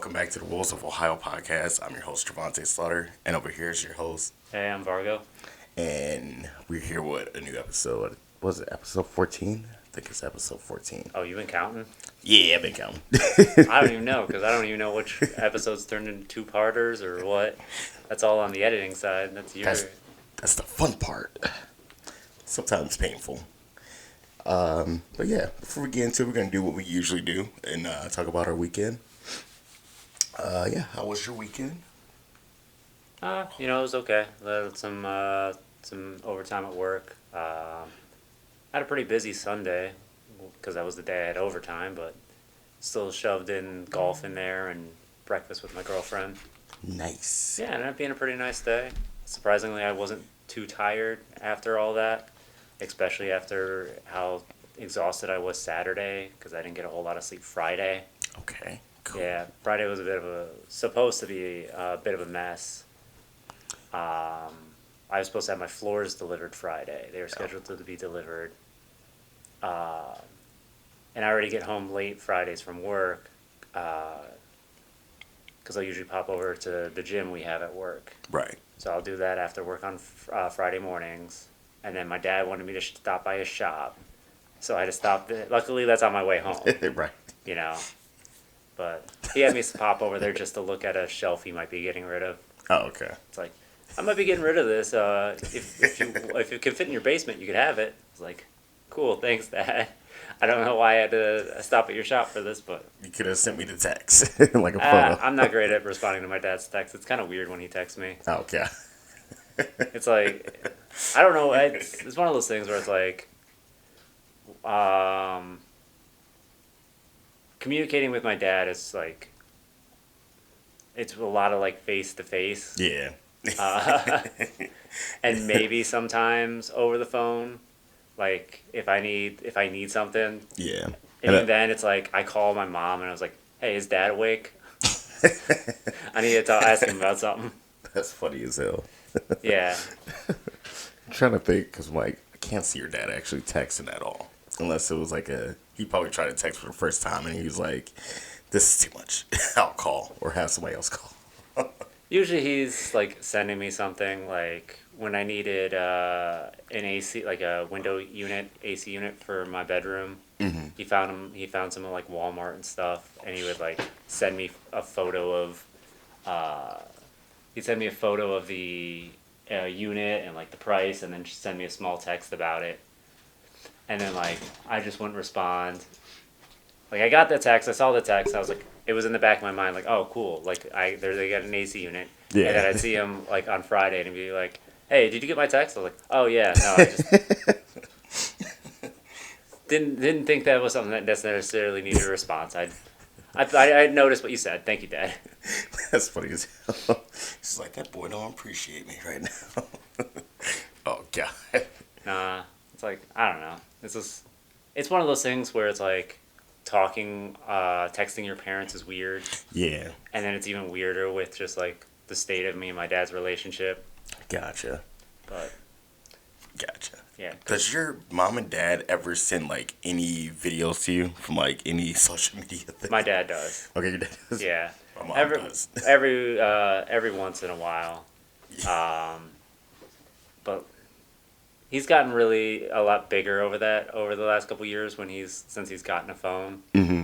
welcome back to the Wolves of Ohio podcast. I'm your host, Javante Slaughter, and over here is your host. Hey, I'm Vargo. And we're here with a new episode. Was it episode 14? I think it's episode 14. Oh, you've been counting? Yeah, I've been counting. I don't even know, because I don't even know which episodes turned into two-parters or what. That's all on the editing side. That's the fun part. Sometimes painful. But yeah, before we get into it, we're going to do what we usually do and talk about our weekend. How was your weekend? It was okay. Some overtime at work. Had a pretty busy Sunday because that was the day I had overtime, but still shoved in golf in there and breakfast with my girlfriend. Nice. Yeah, it ended up being a pretty nice day. Surprisingly, I wasn't too tired after all that, especially after how exhausted I was Saturday because I didn't get a whole lot of sleep Friday. Okay, cool. Yeah, Friday was supposed to be a bit of a mess. I was supposed to have my floors delivered Friday. They were scheduled to be delivered. And I already get home late Fridays from work because I usually pop over to the gym we have at work. Right. So I'll do that after work on Friday mornings. And then my dad wanted me to stop by his shop. So I had to stop. Luckily, that's on my way home. Right. But he had me pop over there just to look at a shelf he might be getting rid of. Oh, okay. It's like, I might be getting rid of this. If it can fit in your basement, you could have it. It's like, cool, thanks, Dad. I don't know why I had to stop at your shop for this, but... You could have sent me the text, like a photo. I'm not great at responding to my dad's text. It's kind of weird when he texts me. Oh, okay. It's like, I don't know. It's one of those things where it's like, communicating with my dad is like, it's a lot of like face-to-face. Yeah. And maybe sometimes over the phone, like if I need something. Yeah. And even then, it's like I call my mom and I was like, "Hey, is Dad awake? I need to ask him about something." That's funny as hell. Yeah. I'm trying to think because I can't see your dad actually texting at all, unless it was like he probably tried to text for the first time and he was like, "This is too much. I'll call or have somebody else call." Usually he's like sending me something like when I needed an AC, like a window unit, AC unit for my bedroom. Mm-hmm. He found some at like Walmart and stuff, and he would like send me a photo of. He'd send me a photo of the unit and like the price, and then just send me a small text about it. And then like I just wouldn't respond. Like I got the text, I saw the text, I was like, it was in the back of my mind, like, oh cool, like they got an AC unit. Yeah. And then I'd see him like on Friday and he'd be like, hey, did you get my text? I was like, oh yeah, no, I just didn't think that was something that necessarily needed a response. I noticed what you said. Thank you, Dad. That's funny as hell. He's like, that boy don't appreciate me right now. Oh God. Nah, it's like I don't know. It's one of those things where it's like texting your parents is weird. Yeah. And then it's even weirder with just like the state of me and my dad's relationship. Gotcha. But Gotcha. yeah. Does your mom and dad ever send like any videos to you from like any social media thing? My dad does. Okay, your dad does? Yeah. My mom does. Every once in a while. But he's gotten really a lot bigger over the last couple years since he's gotten a phone. Mm-hmm.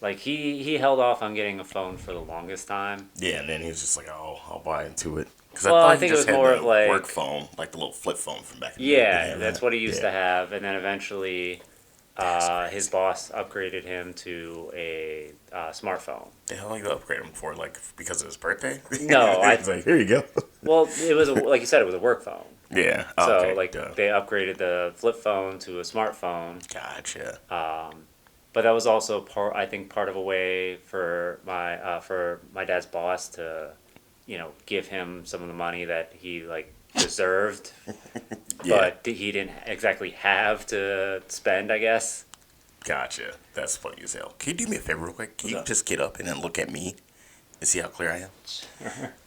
Like he held off on getting a phone for the longest time. Yeah, and then he was just like, "Oh, I'll buy into it." Because I think it was more the like work phone, like the little flip phone from back in the day. Yeah, that's what he used to have, and then eventually, his boss upgraded him to a smartphone. The hell you upgrade him for? Like because of his birthday? No, It's like, here you go. Well, it was like you said, it was a work phone. Yeah. So Okay. they upgraded the flip phone to a smartphone. Gotcha. But that was also part of a way for my dad's boss to, give him some of the money that he like deserved, Yeah. but he didn't exactly have to spend, I guess. Gotcha. That's funny as hell. Can you do me a favor real quick? Can you What's up? just get up and then look at me and see how clear I am?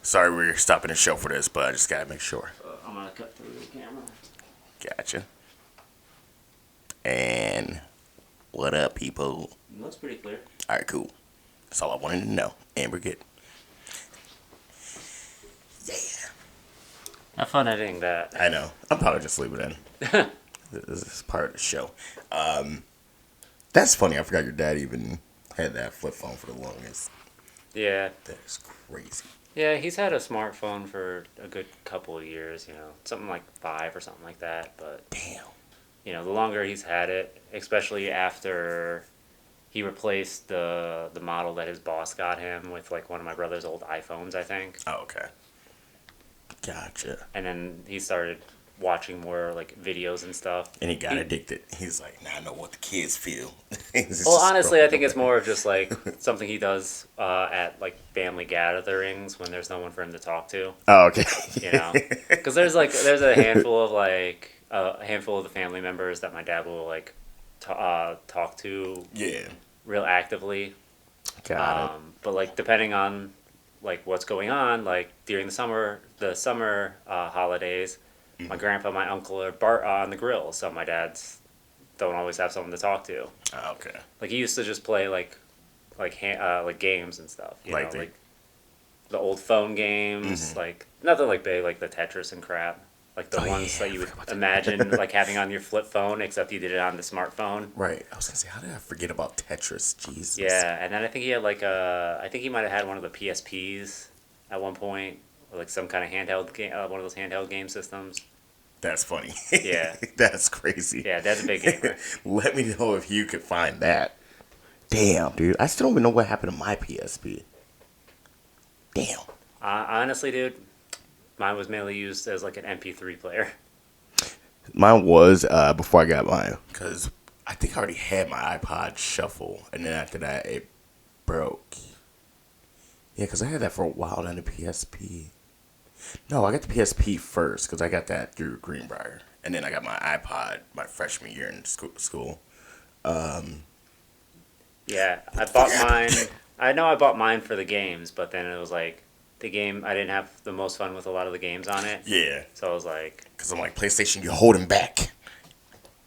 Sorry we're stopping the show for this, but I just gotta make sure. I'm gonna cut through the camera. Gotcha. And what up, people? It looks pretty clear. All right, cool. That's all I wanted to know. And we're good. Yeah. Have fun editing that. I know. I'll probably just leave it in. This is part of the show. That's funny. I forgot your dad even had that flip phone for the longest. Yeah. That is crazy. Yeah, he's had a smartphone for a good couple of years, something like 5 or something like that. But, Damn. the longer he's had it, especially after he replaced the model that his boss got him with, like, one of my brother's old iPhones, I think. Oh, okay. Gotcha. And then he started watching more, like, videos and stuff. And he got addicted. He's like, now I know what the kids feel. Well, honestly, I think it's more of just, like, something he does at, like, family gatherings when there's no one for him to talk to. Oh, okay. Because there's a handful of, like, a handful of the family members that my dad will, like, talk to Yeah. real actively. Got it. But, like, depending on, like, what's going on, like, during the summer holidays, my grandpa, my uncle are on the grill, so my dads don't always have someone to talk to. Oh, okay. Like, he used to just play like games and stuff. Like like the old phone games, like nothing like big, like the Tetris and crap. Like the ones that you would imagine like having on your flip phone, except you did it on the smartphone. Right. I was gonna say, how did I forget about Tetris? Jesus. Yeah, and then I think he had I think he might have had one of the PSPs at one point, or like some kind of handheld game, one of those handheld game systems. That's funny. Yeah. That's crazy. Yeah, Dad's a big gamer. Let me know if you could find that. Damn, dude. I still don't even know what happened to my PSP. Damn. Honestly, dude, mine was mainly used as like an MP3 player. Mine was before I got mine, because I think I already had my iPod Shuffle, and then after that it broke. Yeah, because I had that for a while, then the PSP. No, I got the PSP first, because I got that through Greenbrier, and then I got my iPod my freshman year in school. Yeah, I bought mine. I know I bought mine for the games, but then it was like the game. I didn't have the most fun with a lot of the games on it. Yeah. So I was like, Because I'm like, PlayStation, you're holding back.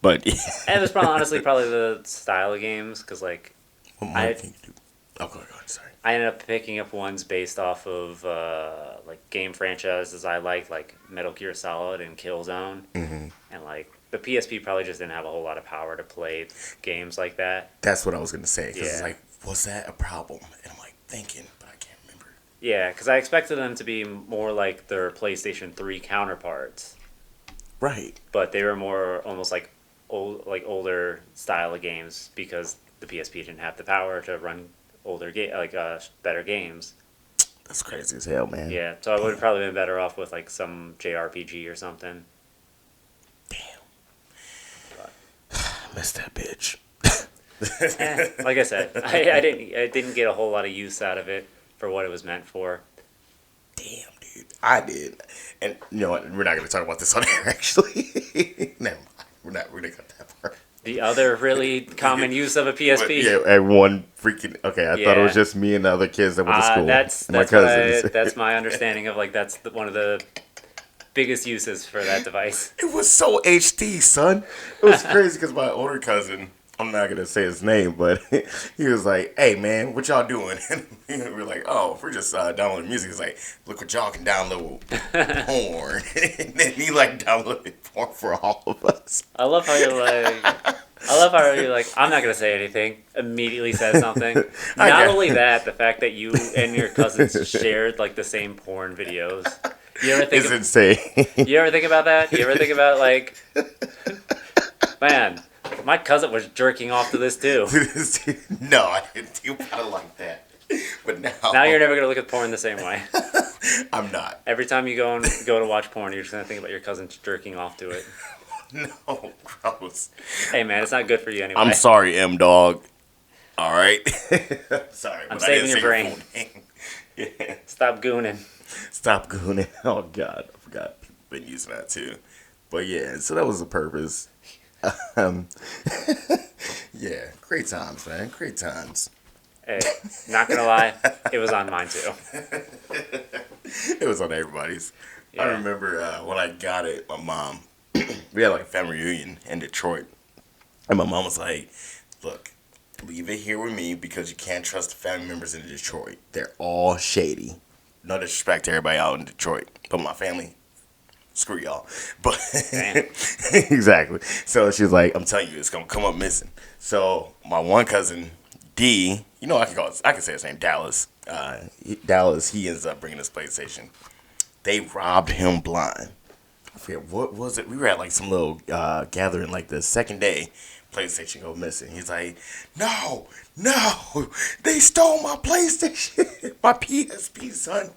But and it was honestly probably the style of games, because like what more can you do? Oh, go ahead. Sorry. I ended up picking up ones based off of like game franchises I liked, like Metal Gear Solid and Killzone, and like the PSP probably just didn't have a whole lot of power to play games like that. That's what I was going to say. Because it's Yeah. like, was that a problem? And I'm like thinking, but I can't remember. Yeah, because I expected them to be more like their PlayStation 3 counterparts, Right. but they were more almost like older style of games, because the PSP didn't have the power to run better games. That's crazy as hell, man. Yeah, so I would have probably been better off with like some JRPG or something. Damn. I missed that bitch. Like I said, I didn't get a whole lot of use out of it for what it was meant for. Damn, dude. I did. And you know what? We're not going to talk about this on air, actually. Never mind. We're going to cut that part. The other really common use of a PSP. But, yeah, everyone freaking. Okay, I thought it was Yeah. just me and the other kids that went to school. That's my cousins. that's my understanding of like one of the biggest uses for that device. It was so HD, son. It was crazy because my older cousin, I'm not gonna say his name, but he was like, "Hey, man, what y'all doing?" And we were like, "Oh, we're just downloading music." He's like, "Look what y'all can download, porn." And then he like downloaded porn for all of us. I love how you're like, I'm not gonna say anything. Immediately says something. Not only that, the fact that you and your cousins shared like the same porn videos. You ever think? It's insane. You ever think about that? You ever think about like, man, my cousin was jerking off to this too. No, I didn't do about it like that. But Now you're never gonna look at porn the same way. I'm not. Every time you go to watch porn, you're just gonna think about your cousin jerking off to it. No, gross. Hey man, it's not good for you anyway. I'm sorry, M Dog. All right. Sorry. I'm but I saving didn't your say brain. full name. Yeah. Stop gooning. Stop gooning. Oh God, I forgot people been using that too. But yeah, so that was the purpose. Yeah, great times, man. Great times. Hey, not gonna lie, it was on mine too. It was on everybody's. Yeah. I remember when I got it, my mom, we had like a family reunion in Detroit. And my mom was like, look, leave it here with me because you can't trust the family members in Detroit. They're all shady. No disrespect to everybody out in Detroit, but my family, screw y'all. But exactly. So she's like, I'm telling you, it's gonna come up missing. So my one cousin D, I can say his name, Dallas. Dallas, he ends up bringing this PlayStation. They robbed him blind. I forget what was it. We were at like some little gathering, like the second day. PlayStation go missing. He's like, no, they stole my PlayStation, my PSP, son.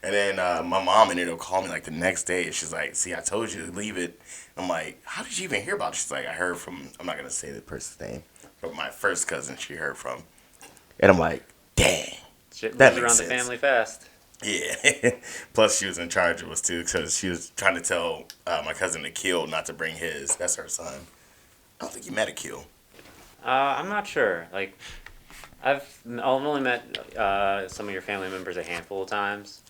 And then my mom ended up calling me like the next day. She's like, see, I told you to leave it. I'm like, how did you even hear about it? She's like, I heard from, I'm not going to say the person's name, but my first cousin she heard from. And I'm like, dang. Shit That moves makes around sense. the family fast. Yeah. Plus, she was in charge of us too because she was trying to tell my cousin Akhil not to bring his. That's her son. I don't think you met Akhil. I'm not sure. Like, I've only met some of your family members a handful of times.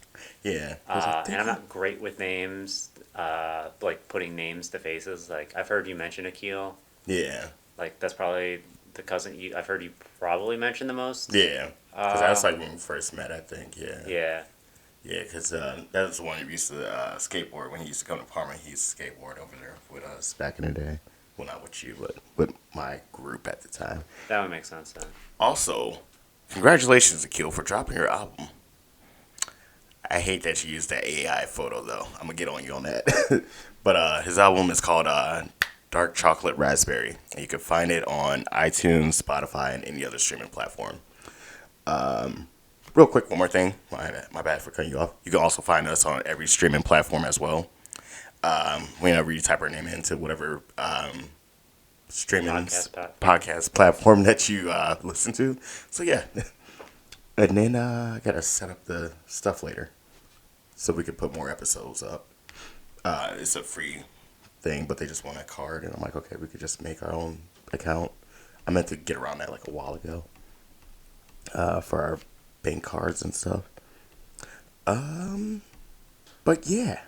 Yeah. And I'm not great with names, like putting names to faces. Like, I've heard you mention Akil. Yeah. Like, that's probably the cousin I've heard you probably mention the most. Yeah. Because that's like when we first met, I think. Yeah. Yeah. Yeah, because that was the one who used to skateboard. When he used to come to Parma, he used to skateboard over there with us back in the day. Well, not with you, but with my group at the time. That would make sense then. Also, congratulations, Akil, for dropping your album. I hate that you used that AI photo, though. I'm going to get on you on that. But his album is called Dark Chocolate Raspberry. And you can find it on iTunes, Spotify, and any other streaming platform. Real quick, one more thing. My bad for cutting you off. You can also find us on every streaming platform as well. Whenever you type our name into whatever streaming podcast platform that you listen to. So, yeah. And then I got to set up the stuff later so we can put more episodes up. It's a free thing, but they just want a card. And I'm like, okay, we could just make our own account. I meant to get around that like a while ago for our bank cards and stuff. But yeah.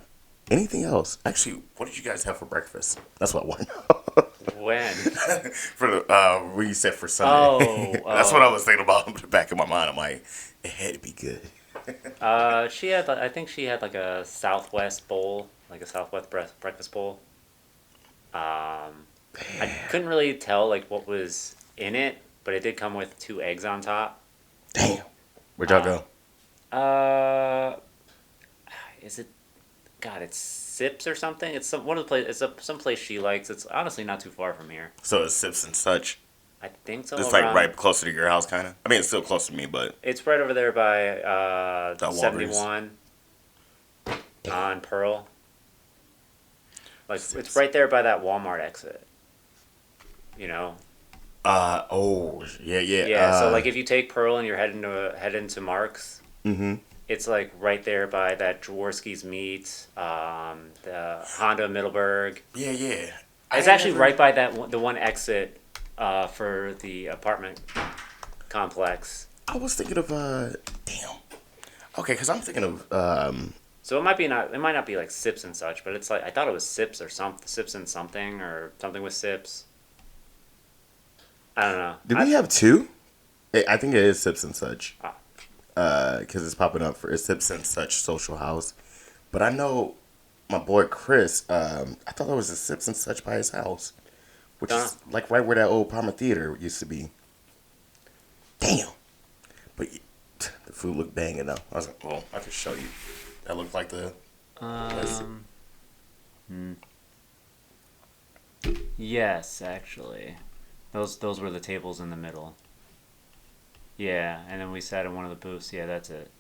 Anything else? Actually, what did you guys have for breakfast? That's what I want to know. When? For the when you said for Sunday. That's what I was thinking about in the back of my mind. I'm like, it had to be good. I think she had like a Southwest bowl, like a Southwest breakfast bowl. I couldn't really tell like what was in it, but it did come with 2 eggs on top. Damn. Where'd y'all go? Is it? God, it's Sips or something. It's one of the place. It's some place she likes. It's honestly not too far from here. So it's Sips and Such. I think so. It's like right closer to your house, kind of. I mean, it's still close to me, but it's right over there by 71 on Pearl. Like it's right there by that Walmart exit. You know. Oh yeah. Yeah. So like if you take Pearl and you're head into Mark's. Mm-hmm. It's like right there by that Jaworski's Meat, the Honda Middleburg. Yeah. It's actually right by the one exit for the apartment complex. I was thinking of damn. Okay, because I'm thinking of So it might not be like Sips and Such, but it's like I thought it was Sips or Sips and something or something with Sips. I don't know. Did we have 2? I think it is Sips and Such. Because it's popping up for it's Sips and Such Social House. But I know my boy Chris, I thought there was a Sips and Such by his house. Which is like right where that old Parma Theater used to be. Damn. But the food looked banging though. I was like, well, I could show you. That looked like the... Yes, actually. Those were the tables in the middle. Yeah, and then we sat in one of the booths. Yeah, that's it.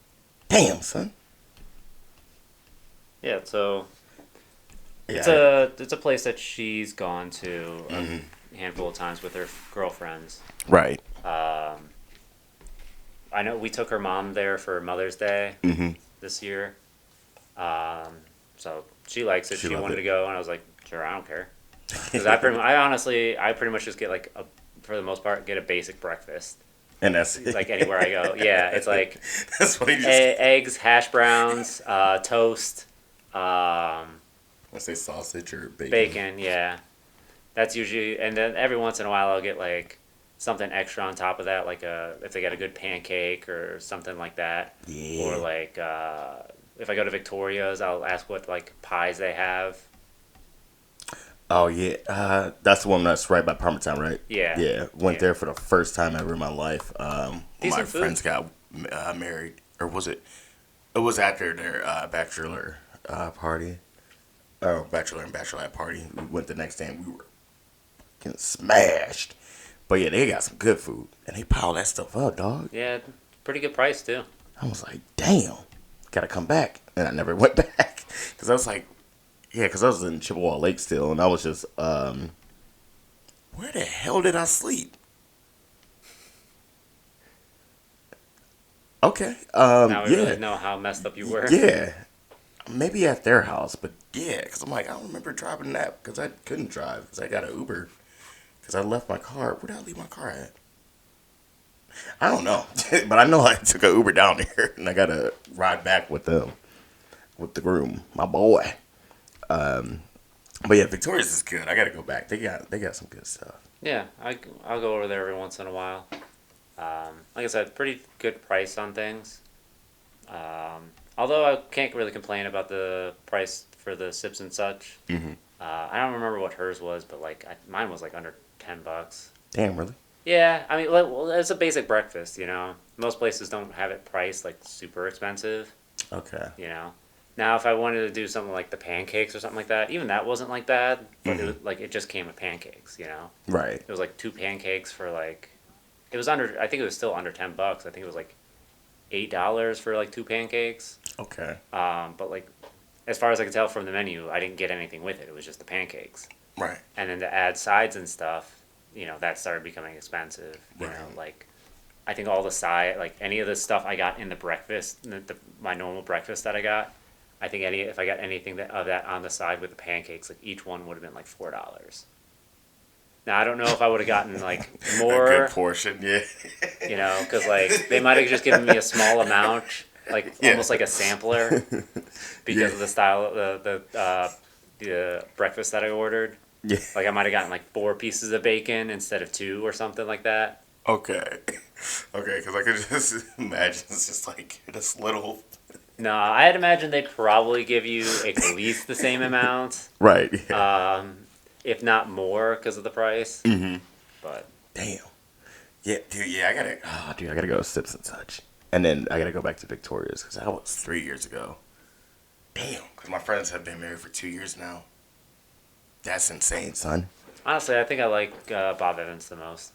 Damn, son. Yeah, so it's a place that she's gone to a handful of times with her girlfriends. Right. I know we took her mom there for Mother's Day this year. So she likes it. She wanted to go, and I was like, sure, I don't care. Because I pretty much just get for the most part, get a basic breakfast. And that's like anywhere I go. Yeah, it's like that's what eggs, hash browns, toast. Let's say sausage or bacon. Bacon, yeah. That's usually, and then every once in a while I'll get like something extra on top of that, like if they got a good pancake or something like that, or Yeah. like if I go to Victoria's, I'll ask what like pies they have. Oh yeah, that's the one that's right by Parmesan, right? Yeah, Yeah, went yeah, there for the first time ever in my life. When my decent food. friends got married, or was it? It was after their bachelor party. Oh, bachelor and bachelorette party. We went the next day and we were getting smashed. But yeah, they got some good food and they piled that stuff up, dog. Yeah, pretty good price too. I was like, damn, gotta come back, and I never went back because I was like, yeah, because I was in Chippewa Lake still, and I was just, where the hell did I sleep? Okay. Now we Yeah. really know how messed up you were. Yeah. Maybe at their house, but yeah, because I'm like, I don't remember driving that because I couldn't drive because I got an Uber because I left my car. Where did I leave my car at? I don't know. But I know I took an Uber down there and I got to ride back with them, with the groom, my boy. But yeah, Victoria's is good. I got to go back. They got some good stuff. Yeah, I'll go over there every once in a while. Like I said, pretty good price on things. Although I can't really complain about the price for the sips and such. Mm-hmm. I don't remember what hers was, but like mine was like under $10. Damn, really? Yeah, I mean, well, it's a basic breakfast, you know. Most places don't have it priced like super expensive, Okay. you know. Now, if I wanted to do something like the pancakes or something like that, even that wasn't like bad, but it was, like it just came with pancakes, you know. Right. It was like two pancakes for like, it was under. I think it was still under $10. I think it was like $8 for like two pancakes. Okay. But like, as far as I could tell from the menu, I didn't get anything with it. It was just the pancakes. Right. And then to add sides and stuff, you know, that started becoming expensive. You Right. know, like I think all the side, like any of the stuff I got in the breakfast, my normal breakfast that I got, I think if I got anything of that on the side with the pancakes, like each one would have been like $4. Now I don't know if I would have gotten like A more, good portion, yeah. you know, because like they might have just given me a small amount, like Yeah. almost like a sampler, because of the style of the breakfast that I ordered. Yeah. Like I might have gotten like 4 pieces of bacon instead of 2 or something like that. Okay. Okay, because I could just imagine it's just like this little. No, I'd imagine they'd probably give you at least the same amount, Right. Yeah. if not more, because of the price. Mm-hmm. But Damn. Yeah, dude. Yeah, I gotta. Oh, dude, I gotta go to Sips and Such, and then I gotta go back to Victoria's because that was 3 years ago. Damn. Because my friends have been married for 2 years now. That's insane, son. honestly, I think I like Bob Evans the most.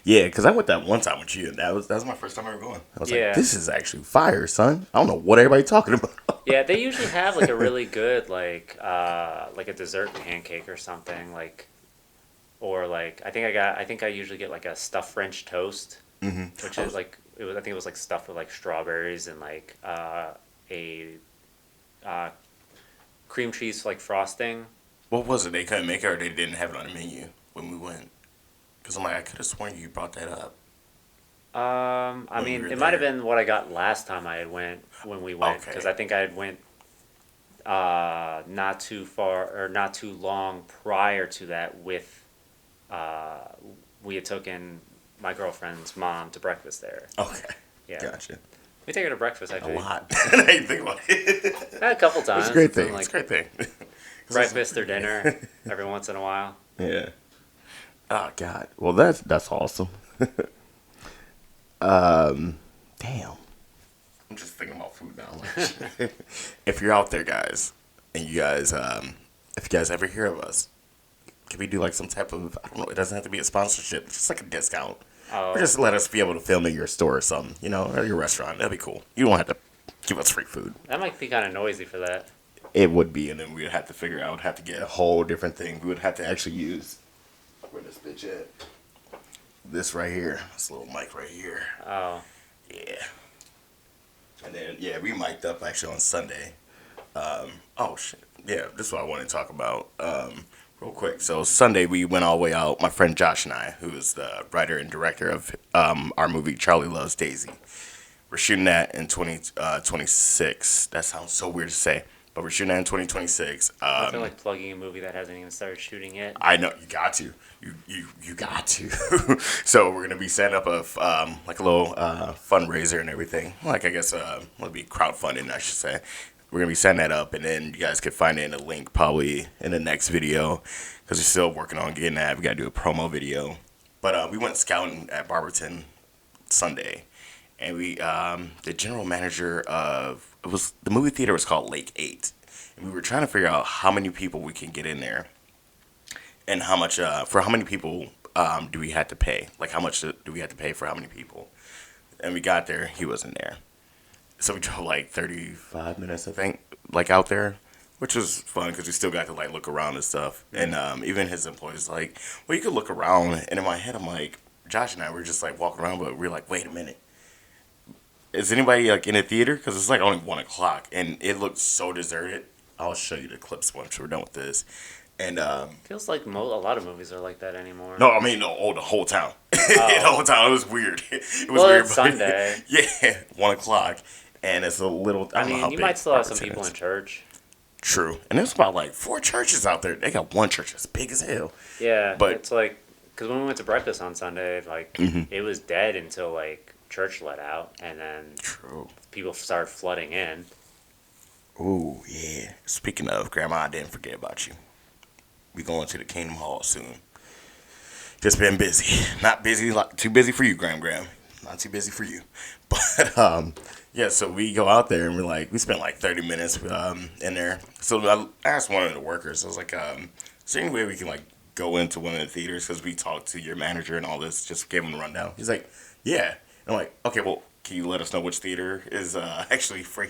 Yeah, because I went that one time with you, and that was my first time ever going. I was Yeah. like, this is actually fire, son. I don't know what everybody's talking about. Yeah, they usually have like a really good like a dessert pancake or something like, or like I think I usually get like a stuffed French toast, Mm-hmm. which is like I think it was like stuffed with like strawberries and like a uh, cream cheese like frosting. What was it? They couldn't make it, or they didn't have it on the menu when we went? Because I'm like, I could have sworn you brought that up. I When you mean, were it might have there. been what I got last time I had went when we went, Okay. because I think I had went not too far or not too long prior to that with uh, we had taken my girlfriend's mom to breakfast there. Okay. Yeah, Gotcha. we take her to breakfast A actually. lot. I didn't think about it. A couple times. It's a great thing. Like It's a great thing. breakfast or dinner every once in a while. Yeah. Oh God. Well, that's awesome. Damn. I'm just thinking about food now. Like, if you're out there, guys, and you guys, if you guys ever hear of us, can we do like some type of, I don't know, it doesn't have to be a sponsorship, just like a discount. Oh, Or just let us be able to film in your store or something, you know, or your restaurant. That'd be cool. You don't have to give us free food. that might be kind of noisy for that. It would be, and then we'd have to figure out, have to get a whole different thing. We would have to actually use, where this bitch at? This right here. This little mic right here. Oh, Yeah. And then, yeah, we mic'd up actually on Sunday. Oh, shit. Yeah, this is what I want to talk about real quick. So, Sunday, we went all the way out. My friend Josh and I, who is the writer and director of our movie Charlie Loves Daisy. We're shooting that in 2026. That sounds so weird to say. but we're shooting that in 2026. Nothing like plugging a movie that hasn't even started shooting yet. I know you got to, you got to. So we're gonna be setting up a like a little fundraiser and everything. Like I guess it'll be crowdfunding, I should say. We're gonna be setting that up, and then you guys can find it in a link probably in the next video because we're still working on getting that. We gotta do a promo video, but we went scouting at Barberton Sunday, and we the general manager of the movie theater was called Lake 8, and we were trying to figure out how many people we can get in there and how much for how many people do we have to pay, like how much do we have to pay for how many people. And we got there, he wasn't there, so we drove like 35 minutes I think, like out there, which was fun because we still got to like look around and stuff. And even his employees like, well, you could look around, and in my head I'm like, Josh and I were just like walking around, but we're like, wait a minute, is anybody like in the theater? Because it's like only 1:00, and it looked so deserted. I'll show you the clips once we're done with this. And Feels like a lot of movies are like that anymore. no, I mean the whole town. The whole town. It was weird. It was Well, weird. it's Sunday. Yeah, 1:00, and it's a little. I I don't know mean, how you big might still have some Barberton people is. in church. True, and there's about like 4 churches out there. They got one church that's big as hell. Yeah, But- it's like, because when we went to breakfast on Sunday, like, Mm-hmm. it was dead until, like, church let out, and then True. people started flooding in. Ooh, yeah. Speaking of, Grandma, I didn't forget about you. We going to the Kingdom Hall soon. Just been busy. Not busy, like, too busy for you, Graham. Not too busy for you. But, yeah, so we go out there, and we're like, we spent like 30 minutes in there. So I asked one of the workers, I was like, is there any way we can, like, go into one of the theaters? Because we talked to your manager and all this, just gave him the rundown. He's like, yeah. And I'm like, okay, well, can you let us know which theater is actually free,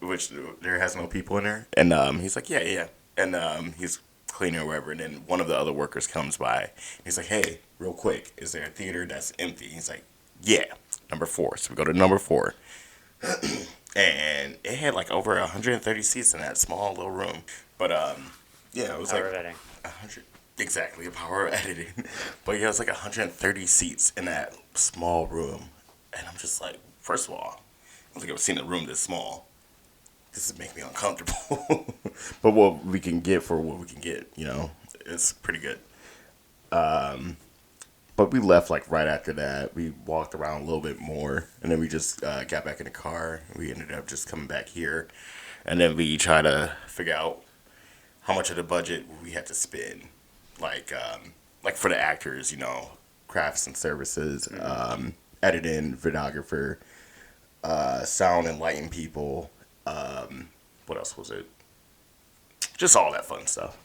which there has no people in there? And he's like, yeah. And he's cleaning or whatever. And then one of the other workers comes by. And he's like, hey, real quick, is there a theater that's empty? He's like, yeah, number 4. So we go to number 4. And it had like over 130 seats in that small little room. But yeah, it was Power like of editing. 100. Exactly, the power of editing. But yeah, it's like 130 seats in that small room. And I'm just like, first of all, I don't think I've ever seen a room this small. This is making me uncomfortable. But what we can get for what we can get, it's pretty good. But we left like right after that. We walked around a little bit more, and then we just got back in the car. We ended up just coming back here, and then we try to figure out how much of the budget we had to spend, like for the actors, crafts and services, editing, videographer, sound and lighting people. What else was it? Just all that fun stuff.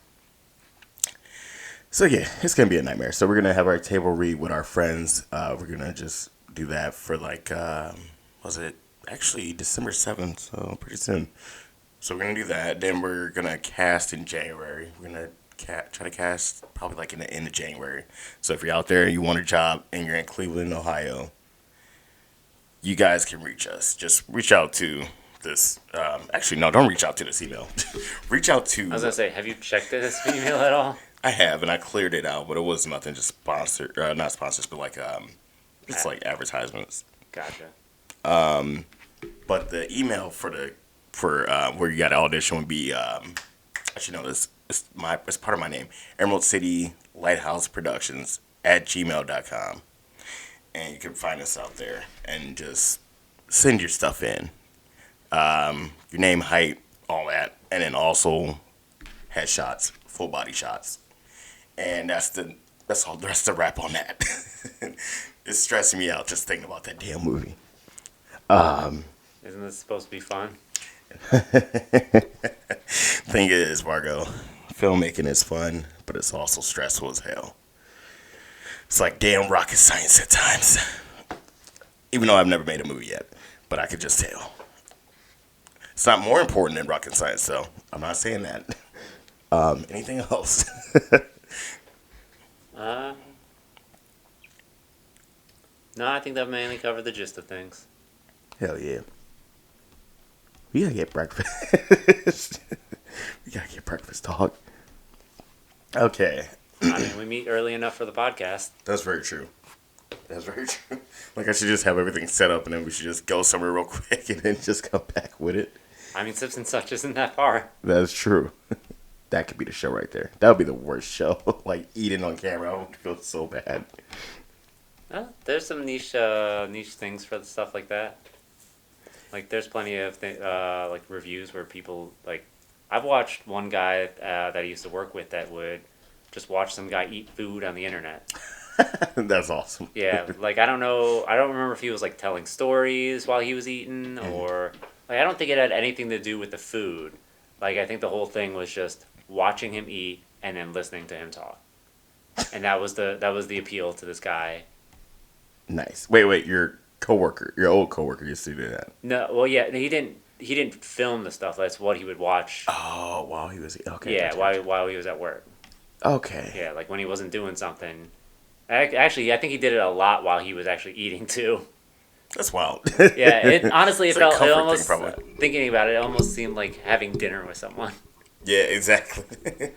So yeah, it's gonna be a nightmare. So we're gonna have our table read with our friends. We're gonna just do that for like, was it actually December 7th? So pretty soon. So we're gonna do that. Then we're gonna cast in January. We're gonna try to cast probably like in the end of January. So if you're out there and you want a job and you're in Cleveland, Ohio, you guys can reach us. Just reach out to this. Actually, no, don't reach out to this email. Reach out to. I was going to say, have you checked this email at all? I have, and I cleared it out, but it was nothing. Just sponsored, not sponsors, but like just like advertisements. Gotcha. But the email for where you got to audition would be actually no, it's part of my name, Emerald City Lighthouse Productions @gmail.com, and you can find us out there and just send your stuff in, your name, height, all that, and then also headshots, full body shots. And that's the wrap on that. It's stressing me out just thinking about that damn movie. Isn't this supposed to be fun? Thing is, Margo, filmmaking is fun, but it's also stressful as hell. It's like damn rocket science at times. Even though I've never made a movie yet, but I could just tell. It's not more important than rocket science, though. I'm not saying that. Anything else? No, I think that mainly covered the gist of things. Hell yeah. We gotta get breakfast. We gotta get breakfast, dog. Okay. I mean, we meet early enough for the podcast. That's very true. That's very true. Like, I should just have everything set up, and then we should just go somewhere real quick and then just come back with it. I mean, Sips and Such isn't that far. That's true. That could be the show right there. That would be the worst show. Like eating on camera, I would feel so bad. There's some niche things for stuff like that. Like, there's plenty of like reviews where people like. I've watched one guy that I used to work with that would just watch some guy eat food on the internet. That's awesome. Yeah, like I don't know. I don't remember if he was like telling stories while he was eating, or like I don't think it had anything to do with the food. Like I think the whole thing was just watching him eat and then listening to him talk, and that was the appeal to this guy. Nice. Wait, your coworker, your old coworker used to do that. No, well, yeah, he didn't film the stuff. That's what he would watch. Oh, while he was okay. Yeah, while he was at work. Okay. Yeah, like when he wasn't doing something. Actually, I think he did it a lot while he was actually eating too. That's wild. Yeah, honestly It's it a felt comfort almost thing, probably. thinking about it, it almost seemed like having dinner with someone. Yeah, exactly.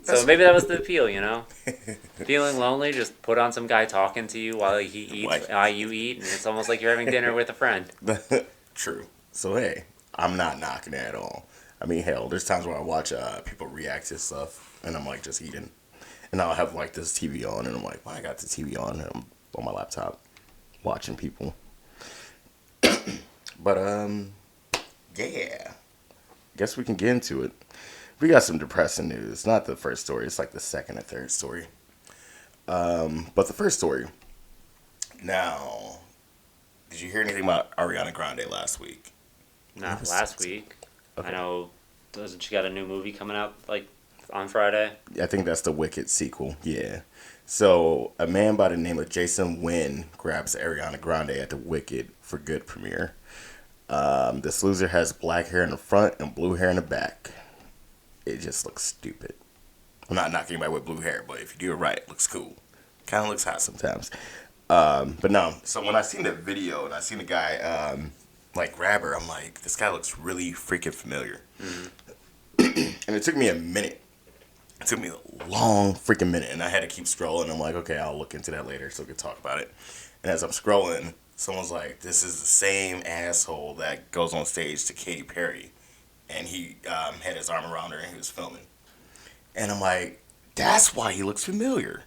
So maybe that was the appeal, you know. Feeling lonely, just put on some guy talking to you while he eats, while you eat, and it's almost like you're having dinner with a friend. True. So hey, I'm not knocking it at all. I mean, hell, there's times where I watch people react to stuff, and I'm like just eating, and I'll have like this TV on, and I'm like, well, I got the TV on, and I'm on my laptop watching people. But yeah, guess we can get into it. We got some depressing news. Not the first story. It's like the second or third story. But the first story. Now, did you hear anything about Ariana Grande last week? Not last week. Okay. I know, doesn't she got a new movie coming out like on Friday? I think that's the Wicked sequel. Yeah. So, a man by the name of Jason Wynn grabs Ariana Grande at the Wicked for Good premiere. This loser has black hair in the front and blue hair in the back. It just looks stupid. I'm not knocking anybody with blue hair, but if you do it right, it looks cool. Kind of looks hot sometimes. But no, so when I seen the video and I seen the guy like grab her, I'm like, this guy looks really freaking familiar. Mm-hmm. And it took me a minute. It took me a long freaking minute, and I had to keep scrolling. I'm like, okay, I'll look into that later so we can talk about it. And as I'm scrolling, someone's like, this is the same asshole that goes on stage to Katy Perry. And he had his arm around her and he was filming. And I'm like, that's why he looks familiar.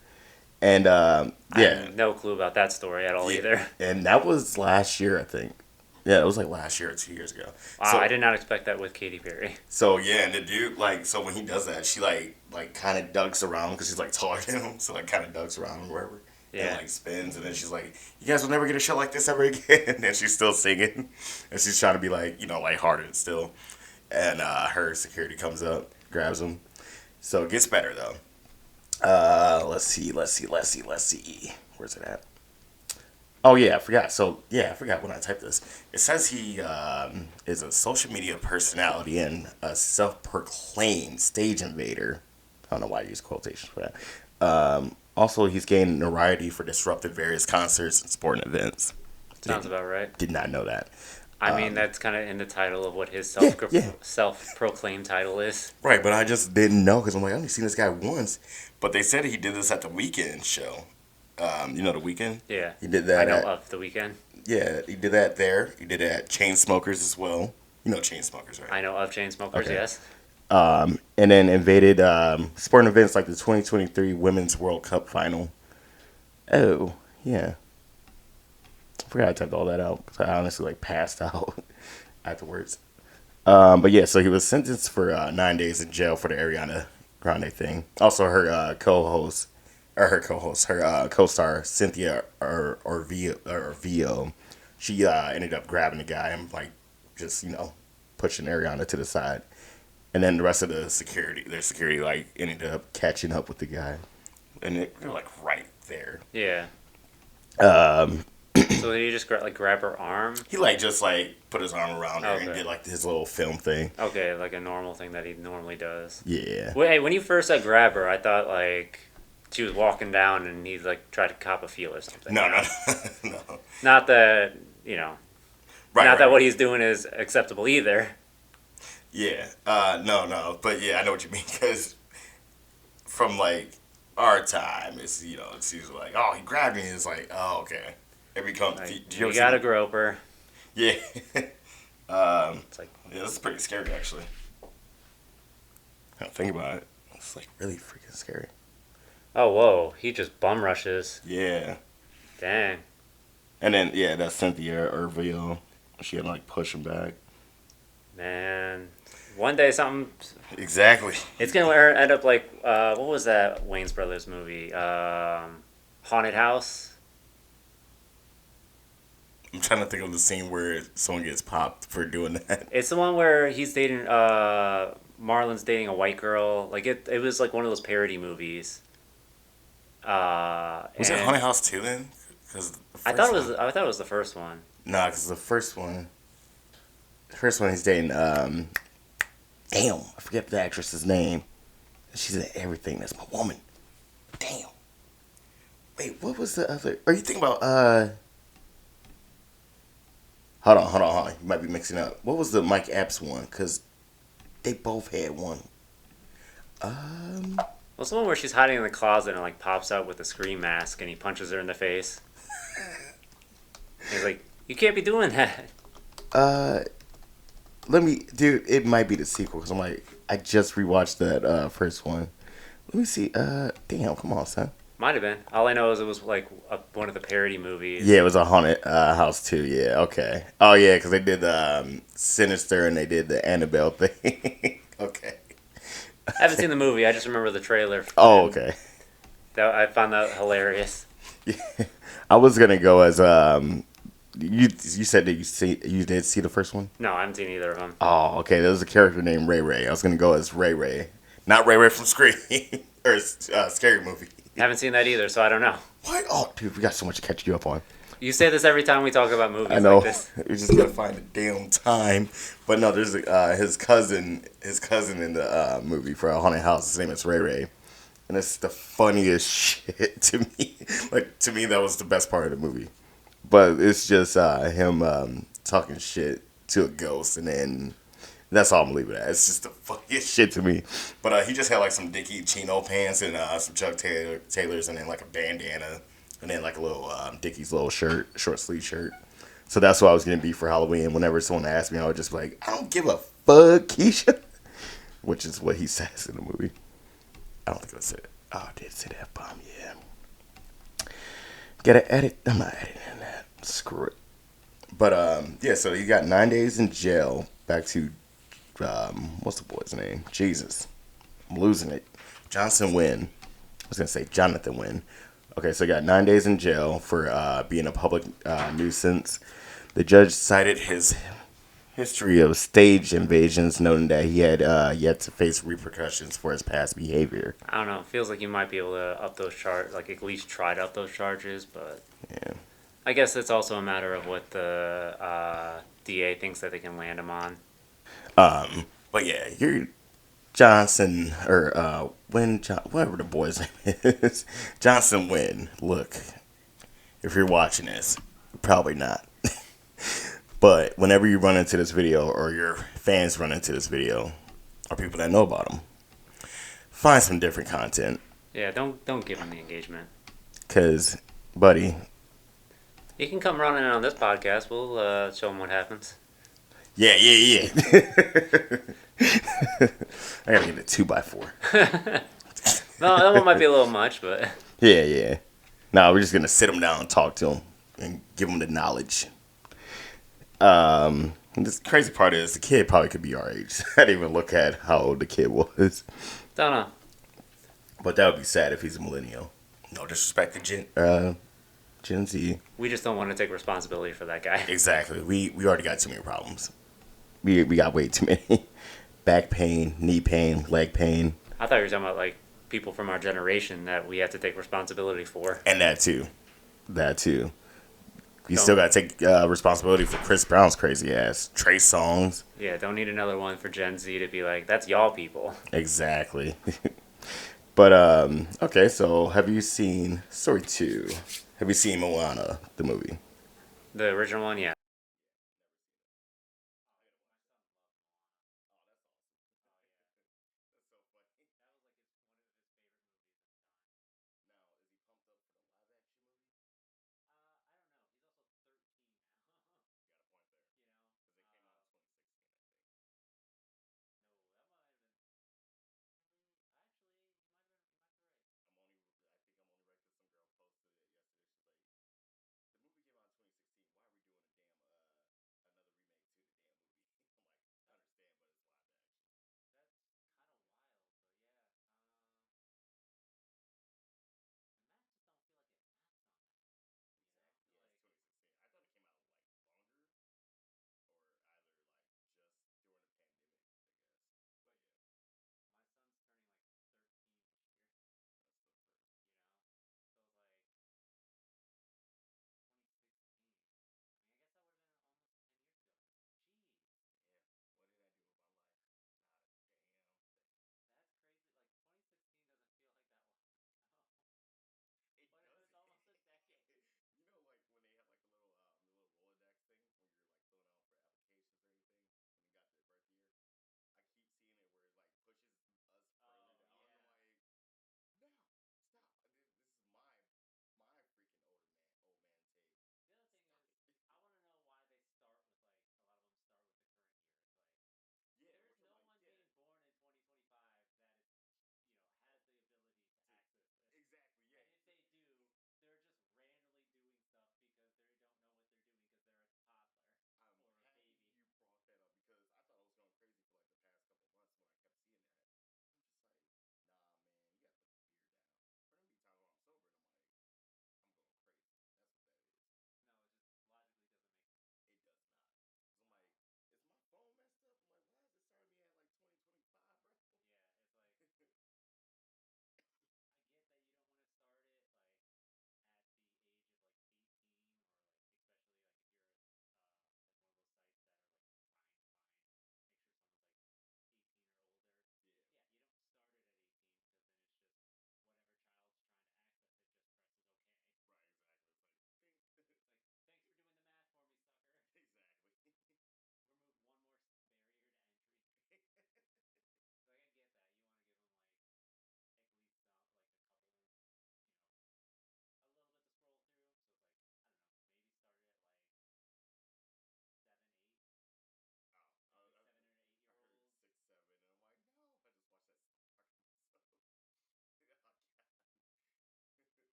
And yeah. I have no clue about that story at all either. And that was last year, I think. Yeah, it was like last year or 2 years ago. Wow, So, I did not expect that with Katy Perry. so yeah, and the dude, like, so when he does that, she like kind of ducks around because she's like taller than him. So like kind of ducks around or wherever. Yeah. And like spins, and then she's like, "You guys will never get a show like this ever again." And she's still singing, and she's trying to be like, lighthearted still. And her security comes up, grabs him. So it gets better though. Let's see. Where's it at? Oh yeah, I forgot. So yeah, I forgot when I typed this. It says he is a social media personality and a self-proclaimed stage invader. I don't know why I use quotations for that. Also, he's gained notoriety for disrupting various concerts and sporting events. Sounds about right. Did not know that. I mean, that's kind of in the title of what his Yeah. self-proclaimed title is. Right, but I just didn't know because I'm like, I've only seen this guy once. But they said he did this at the Weekend show. You know the Weekend? Yeah. He did that. I know of The Weeknd. Yeah, he did that there. He did it at Chainsmokers as well. You know Chainsmokers, right? I know of Chainsmokers, Okay. yes. And then invaded sporting events like the 2023 Women's World Cup final. Oh, yeah. I forgot I typed all that out because I honestly passed out afterwards. But yeah, so he was sentenced for 9 days in jail for the Ariana Grande thing. Also, her co-star Cynthia Orvio, she ended up grabbing the guy and just pushing Ariana to the side. And then the rest of their security ended up catching up with the guy, and they're right there. Yeah. So did he just grab her arm? He just put his arm around her and did his little film thing. Okay, like a normal thing that he normally does. Yeah. Well, hey, when you first said grab her, I thought she was walking down and he tried to cop a feel or something. No. Not that Right. that what he's doing is acceptable either. Yeah. No. But yeah, I know what you mean because from our time, it's it's usually oh, he grabbed me. It's oh, okay. It becomes You gotta grope her. Yeah. It's like, Yeah, this is pretty scary actually. I don't think about it. It's like really freaking scary. oh whoa, he just bum rushes. Yeah. Dang. And then yeah, that's Cynthia Irville. She had to like push him back. Man, one day something. Exactly. It's gonna end up like what was that Wayne's Brothers movie? Haunted House. I'm trying to think of the scene where someone gets popped for doing that. It's the one where he's dating. Marlon's dating a white girl. Like it was like one of those parody movies. Was it And Haunted House 2 then? Because the I thought first it was. one. I thought it was the first one. Nah, because the first one he's dating. Damn, I forget the actress's name. She's in everything. That's my woman. Damn. Wait, what was the other? Are you thinking about? Hold on. You might be mixing up. What was the Mike Epps one? Because they both had one. Um, What's the one where she's hiding in the closet and like pops out with a scream mask and he punches her in the face? He's like, "You can't be doing that." uh, let me, dude. It might be the sequel because I'm like, I just rewatched that first one. Let me see. Damn, come on, son. Might have been. All I know is it was like one of the parody movies. Yeah, it was a haunted house too. Yeah, okay. Oh yeah, because they did the Sinister and they did the Annabelle thing. Okay. I haven't seen the movie. I just remember the trailer. Oh, And okay. I found that hilarious. Yeah. I was gonna go as you said that you did see the first one. No, I haven't seen either of them. Oh, okay. There was a character named Ray Ray. I was gonna go as Ray Ray, not Ray Ray from Scream or Scary Movie. I haven't seen that either, so I don't know. What? Oh, dude, we got so much to catch you up on. You say this every time we talk about movies I know. like this. We just gotta find the damn time. But no, there's his cousin in the movie for a haunted house. His name is Ray Ray, and it's the funniest shit to me. Like to me, that was the best part of the movie. But it's just him talking shit to a ghost, and then that's all I'm gonna leave it at. It's just the funniest shit to me. But he just had like some Dickie Chino pants and some Chuck Taylors, and then like a bandana, and then like a little Dickie's little shirt, short sleeve shirt. So that's what I was gonna be for Halloween. Whenever someone asked me, I would just be like, I don't give a fuck, Keisha, which is what he says in the movie. I don't think I said it. Oh, I did say that bomb. Yeah. Gotta edit. I'm not editing that. Screw it. But yeah. So he got 9 days in jail. Back to what's the boy's name? Jesus, I'm losing it. Johnson Wynn. I was gonna say Jonathan Wynn. Okay, so he got 9 days in jail for being a public nuisance. The judge cited his history of stage invasions, noting that he had yet to face repercussions for his past behavior. I don't know. It feels like you might be able to up those charges, like at least try to up those charges, but Yeah. I guess it's also a matter of what the DA thinks that they can land him on. But yeah, you're Johnson or Wynn, whatever the boy's name is, Johnson Wynn. Look, if you're watching this, probably not. But whenever you run into this video, or your fans run into this video, or people that know about them, find some different content. Yeah, don't give him the engagement. Cause, buddy, You can come running on this podcast. We'll show him what happens. yeah. I gotta get a 2x4. No, that one might be a little much, but Yeah. No, we're just gonna sit him down and talk to him and give him the knowledge. The crazy part is the kid probably could be our age. I didn't even look at how old the kid was. don't know. But that would be sad if he's a millennial. No disrespect to Gen Z. We just don't want to take responsibility for that guy. Exactly. We already got too many problems. We got way too many. Back pain, knee pain, leg pain. I thought you were talking about like people from our generation that we have to take responsibility for. And that too. You Don't- still got to take responsibility for Chris Brown's crazy ass. Trey Songz. Yeah, don't need another one for Gen Z to be like, that's y'all people. Exactly. But, okay, so have you seen, story 2, have you seen Moana, the movie? The original one, yeah.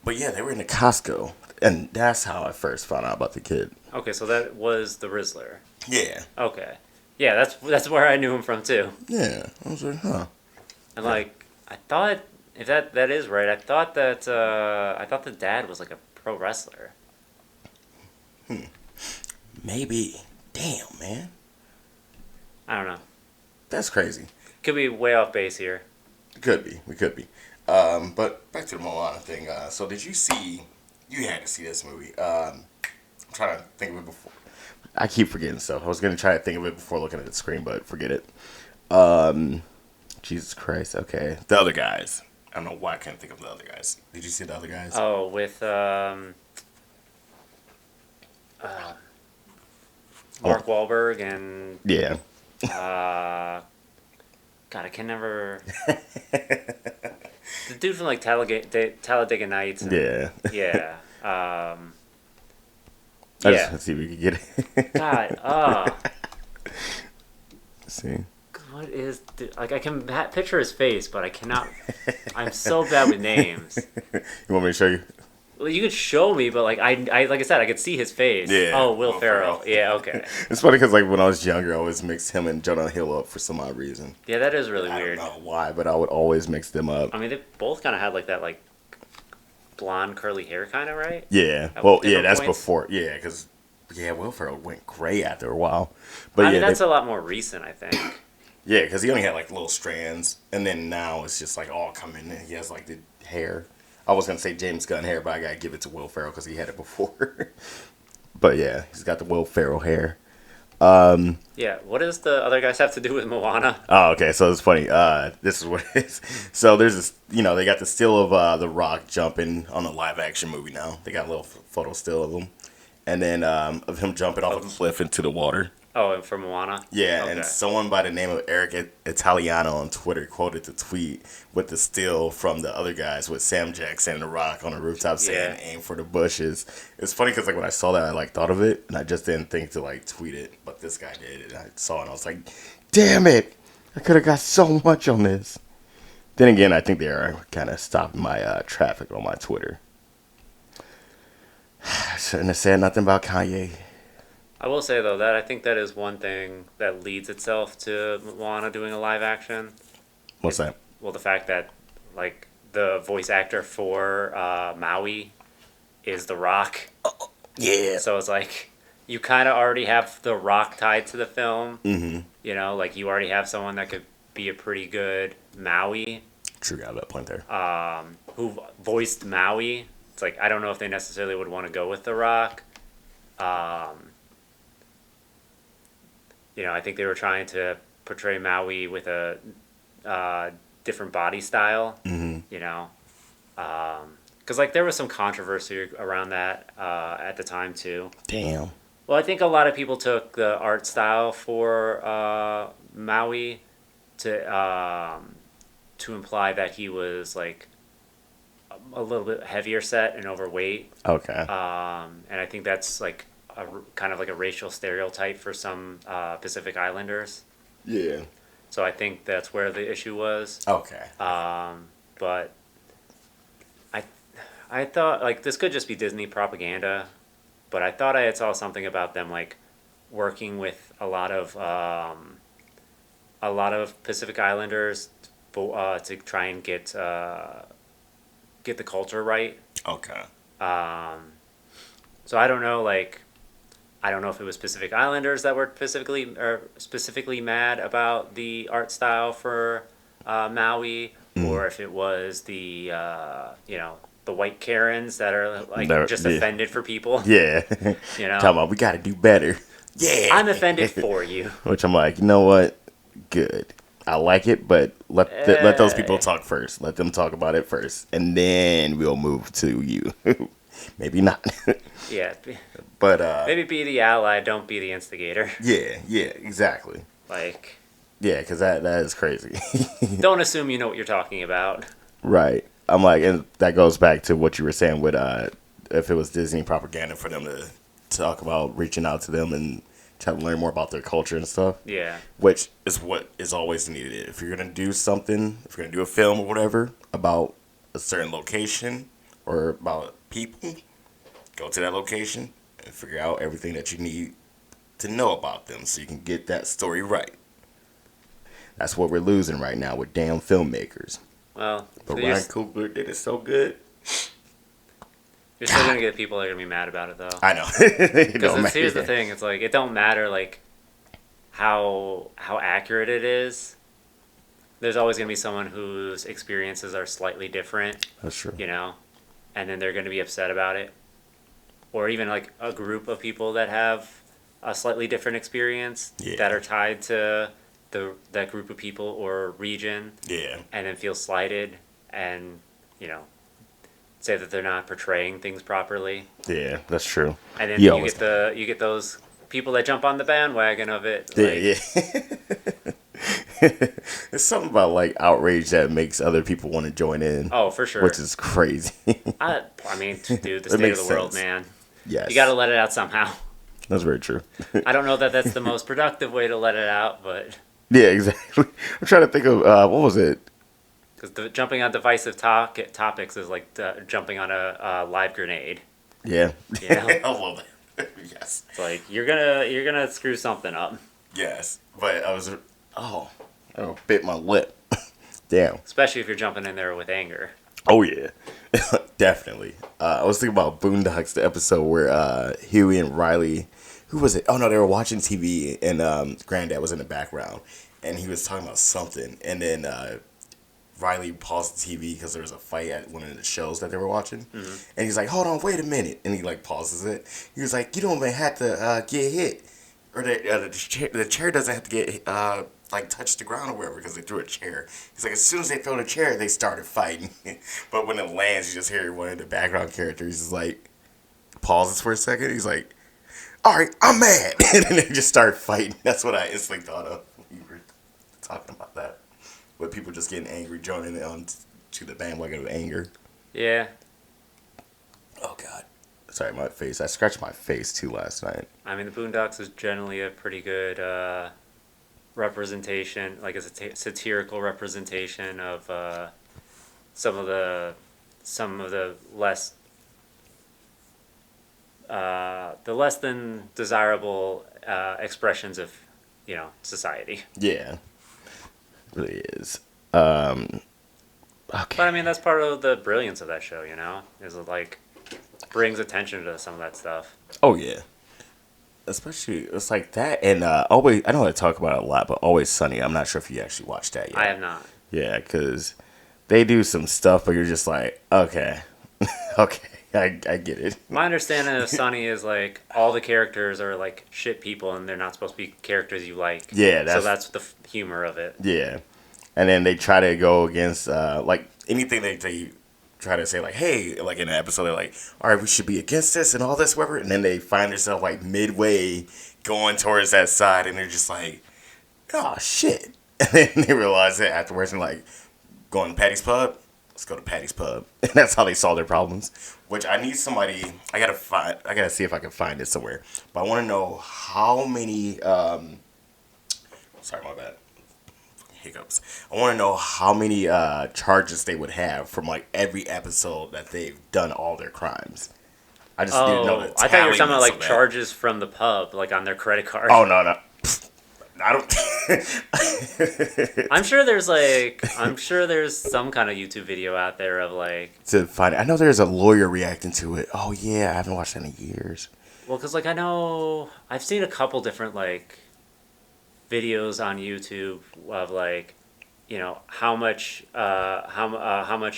But yeah, they were in the Costco, and that's how I first found out about the kid. Okay, so that was the Rizzler. Yeah. Okay. Yeah, that's where I knew him from too. Yeah. I was like, huh. And like, I thought if that is right, I thought the dad was like a pro wrestler. Maybe. Damn, man. I don't know. That's crazy. Could be way off base here. Could be. We could be. But back to the Moana thing. So did you see? You had to see this movie. I'm trying to think of it before. I keep forgetting stuff. I was gonna try to think of it before looking at the screen, but forget it. Jesus Christ. Okay, the other guys. I don't know why I can't think of the other guys. Did you see the other guys? Oh, with Mark Wahlberg and Yeah. God, I can never. The dude from like Talladega Nights. And, Yeah. Yeah. I just Yeah. want to see if we could get it. God. See. What is like? I can picture his face, but I cannot. I'm so bad with names. You want me to show you? Well, you could show me, but like I like I said, I could see his face. Yeah. Oh, Will Ferrell. Yeah. Okay. It's funny because like when I was younger, I always mixed him and Jonah Hill up for some odd reason. Yeah, that is really I weird. don't know why, but I would always mix them up. I mean, they both kind of had like that like blonde curly hair, kind of, right? Yeah. At Well, yeah, different that's points? before. Yeah, because Will Ferrell went gray after a while. But I yeah, mean, that's a lot more recent, I think. yeah, because he only had like little strands, and then now it's just like all coming in. He has like the hair. I was gonna say James Gunn hair, but I gotta give it to Will Ferrell because he had it before. But yeah, he's got the Will Ferrell hair. Yeah. What does the other guys have to do with Moana? Oh, okay. So it's funny. This is what it is. So there's this, they got the still of The Rock jumping on a live action movie now. They got a little photo still of him, and then of him jumping off a cliff into the water. Oh, and for Moana. Yeah, Okay. and someone by the name of Eric Italiano on Twitter quoted the tweet with the still from the other guys with Sam Jackson and The Rock on the rooftop saying "aim for the bushes." It's funny because like when I saw that, I like thought of it, and I just didn't think to like tweet it, but this guy did, and I saw it, and I was like, "Damn it! I could have got so much on this." Then again, I think they are kind of stopping my traffic on my Twitter. Shouldn't have said nothing about Kanye. I will say though that I think that is one thing that leads itself to Moana doing a live action. What's that? Well, the fact that like the voice actor for Maui is The Rock, Yeah. so it's like you kind of already have The Rock tied to the film. Mm-hmm. You know, like you already have someone that could be a pretty good Maui, True, got that point there. who voiced Maui. It's like I don't know if they necessarily would want to go with The Rock. I think they were trying to portray Maui with a different body style. Mm-hmm. Because like there was some controversy around that at the time too. Damn. Well, I think a lot of people took the art style for Maui to imply that he was like a little bit heavier set and overweight. Okay. And I think that's like kind of like a racial stereotype for some Pacific Islanders. Yeah. So I think that's where the issue was. Okay. But I thought like this could just be Disney propaganda, but I thought I had saw something about them like working with a lot of Pacific Islanders to try and get the culture right. Okay. So I don't know, like, I don't know if it was Pacific Islanders that were specifically mad about the art style for Maui, or if it was the the white Karens that are like just offended for people. Yeah. You know, Talking about we got to do better. Yeah. I'm offended for you. Which I'm like, you know what? Good. I like it, but let those people talk first. Let them talk about it first, and then we'll move to you. Maybe not. Yeah. But Maybe be the ally, don't be the instigator. yeah, exactly. Like, Yeah, because that is crazy. don't assume you know what you're talking about. Right. I'm like, and that goes back to what you were saying with if it was Disney propaganda for them to talk about reaching out to them and try to learn more about their culture and stuff. Yeah. Which is what is always needed. If you're going to do something, if you're going to do a film or whatever about a certain location or about people, go to that location and figure out everything that you need to know about them so you can get that story right. That's what we're losing right now with damn filmmakers. Well, But so Ryan Coogler did it so good. you're still gonna get people that are gonna be mad about it though. I know. Because here's the thing: it's like it don't matter like how accurate it is. There's always gonna be someone whose experiences are slightly different. That's true. You know, and then they're gonna be upset about it, or even like a group of people that have a slightly different experience that are tied to that group of people or region. Yeah. And then feel slighted and say that they're not portraying things properly. Yeah, that's true. And then you get those people that jump on the bandwagon of it. Yeah. It's something about like outrage that makes other people want to join in. Oh, for sure. Which is crazy. I mean, dude, the state of the world, man. Yes. You got to let it out somehow. That's very true. I don't know that that's the most productive way to let it out, but yeah, exactly. I'm trying to think of what was it? Because jumping on divisive topics is like jumping on a live grenade. Yeah. You know? I love that. Yes. It's like you're gonna screw something up. Yes, but I bit my lip. Damn. Especially if you're jumping in there with anger. Oh yeah, definitely. I was thinking about Boondocks, the episode where Huey and Riley, who was it? Oh no, they were watching TV and Granddad was in the background, and he was talking about something, and then Riley paused the TV because there was a fight at one of the shows that they were watching, and he's like, "Hold on, wait a minute," and he like pauses it. He was like, "You don't even have to get hit, or the chair doesn't have to get like touch the ground or wherever because they threw a chair." He's like, as soon as they throw the chair, they started fighting. But when it lands, you just hear one of the background characters is like pauses for a second. He's like, "All right, I'm mad," and then they just start fighting. That's what I instantly thought of when you were talking about that. With people just getting angry, joining on to the bandwagon of anger. Yeah. Oh God. Sorry, my face. I scratched my face too last night. I mean, the Boondocks is generally a pretty good representation, like a satirical representation of some of the less than desirable expressions of society. Yeah, it really is. Okay. But I mean, that's part of the brilliance of that show. Is it like brings attention to some of that stuff. Oh yeah. Especially, it's like that, and always. I know I talk about it a lot, but Always Sunny. I'm not sure if you actually watched that yet. I have not. Yeah, because they do some stuff, but you're just like, okay, okay, I get it. My understanding of Sunny is like all the characters are like shit people, and they're not supposed to be characters you like. Yeah, so that's the humor of it. Yeah, and then they try to go against like anything they try to say like, hey, like in an episode, they're like, all right, we should be against this and all this, whatever. And then they find themselves like midway going towards that side, and they're just like, oh shit. And then they realize it afterwards and like, going to Patty's Pub? Let's go to Patty's Pub. And that's how they solve their problems. Which I need somebody, I gotta see if I can find it somewhere. But I want to know how many, sorry, my bad. Hiccups. I want to know how many charges they would have from like every episode that they've done all their crimes. I just need to know the I thought you were talking about like so charges from the pub, like on their credit card. Oh no. I don't. I'm sure there's some kind of YouTube video out there of like to find it. I know there's a lawyer reacting to it. Oh yeah, I haven't watched that in years. Well, because like I know I've seen a couple different like videos on YouTube of like, how much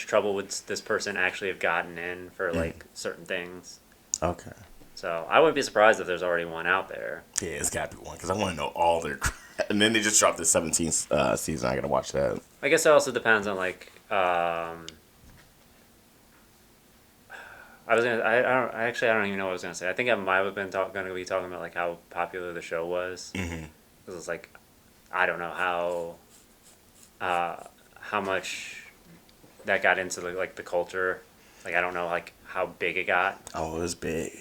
trouble would this person actually have gotten in for like certain things. Okay. So I wouldn't be surprised if there's already one out there. Yeah, it's got to be one because I want to know all their crap. And then they just dropped the 17th season. I got to watch that. I guess it also depends on like. I don't even know what I was gonna say. I think I might have been gonna be talking about like how popular the show was. Mm-hmm. Because it's like, I don't know how much that got into the culture. Like I don't know like how big it got. Oh, it was big.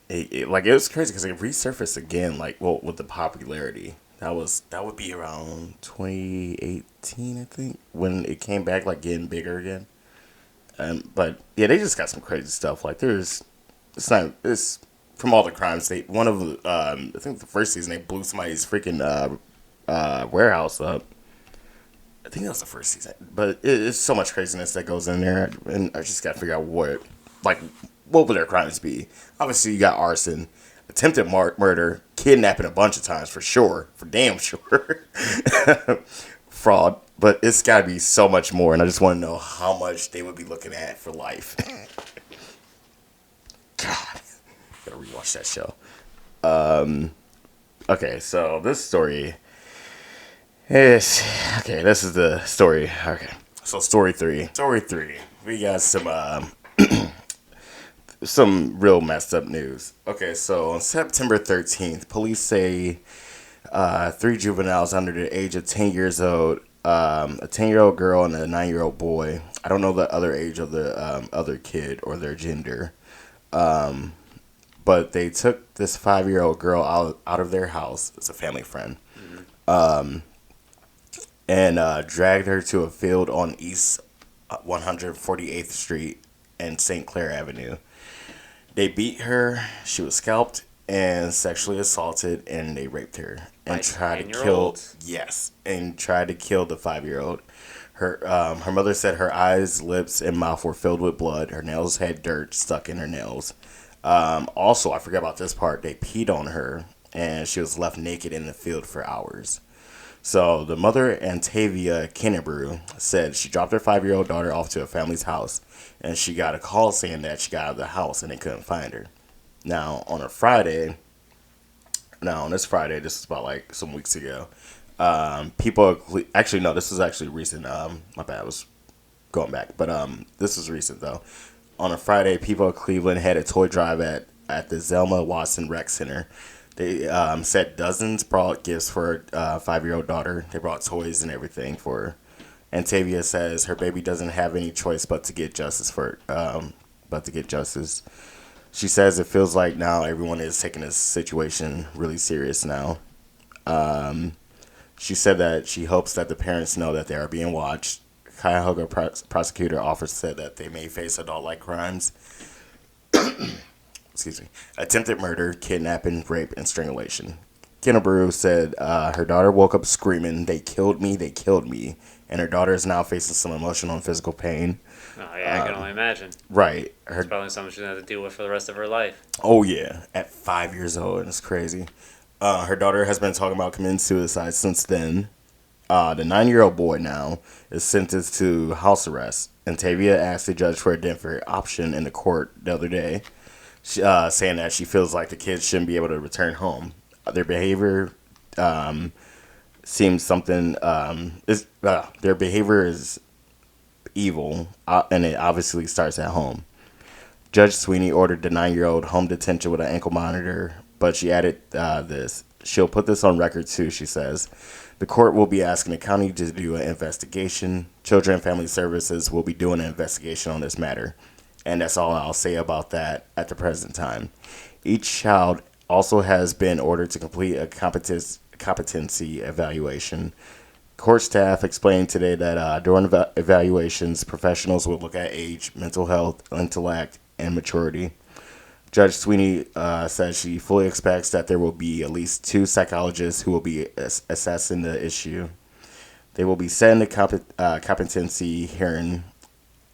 It was crazy because it resurfaced again. Like with the popularity, that would be around 2018, I think, when it came back like getting bigger again. But yeah, they just got some crazy stuff. Like it's from all the crimes. One of I think the first season they blew somebody's freaking warehouse up. I think that was the first season, but it's so much craziness that goes in there, and I just got to figure out what would their crimes be. Obviously, you got arson, attempted murder, kidnapping a bunch of times for sure, for damn sure, fraud. But it's got to be so much more, and I just want to know how much they would be looking at for life. God, gotta rewatch that show. Okay, so this story is okay. This is the story. Okay, so story three. Story three. We got some real messed up news. Okay, so on September 13th, police say three juveniles under the age of 10 years old, a 10-year-old girl and a 9-year-old boy. I don't know the other age of the other kid or their gender. But they took this 5-year-old girl out of their house. It's a family friend. And dragged her to a field on East 148th Street and St. Clair Avenue. They beat her. She was scalped and sexually assaulted, and they raped her and tried to kill. Yes, and tried to kill the 5-year-old. Her mother said her eyes, lips, and mouth were filled with blood. Her nails had dirt stuck in her nails. Also, I forgot about this part. They peed on her, and she was left naked in the field for hours. So the mother, Antavia Kennebrew, said she dropped her 5-year-old daughter off to a family's house, and she got a call saying that she got out of the house and they couldn't find her. Now, on this Friday, this is about like some weeks ago, actually, no, this was actually recent. My bad, I was going back. But this was recent, though. On a Friday, people of Cleveland had a toy drive at the Zelma Watson Rec Center. They said dozens brought gifts for her 5-year-old daughter. They brought toys and everything for her. And Tavia says her baby doesn't have any choice but to get justice She says it feels like now everyone is taking this situation really serious now. She said that she hopes that the parents know that they are being watched. Cuyahoga prosecutor officer said that they may face adult-like crimes. Excuse me. Attempted murder, kidnapping, rape, and strangulation. Kennebrew said her daughter woke up screaming, they killed me," and her daughter is now facing some emotional and physical pain. Oh, yeah, I can only imagine. Right. It's probably something she's going to have to deal with for the rest of her life. Oh, yeah. At 5 years old, and it's crazy. Her daughter has been talking about committing suicide since then. The 9-year-old boy now is sentenced to house arrest, and Tavia asked the judge for a different option in the court the other day, saying that she feels like the kids shouldn't be able to return home. Their behavior seems something their behavior is evil, and it obviously starts at home. Judge Sweeney ordered the 9-year-old home detention with an ankle monitor, but she added this. She'll put this on record too, she says. The court will be asking the county to do an investigation. Children and Family Services will be doing an investigation on this matter. And that's all I'll say about that at the present time. Each child also has been ordered to complete a competency evaluation. Court staff explained today that during evaluations, professionals will look at age, mental health, intellect, and maturity. Judge Sweeney says she fully expects that there will be at least 2 psychologists who will be assessing the issue. They will be setting the competency hearing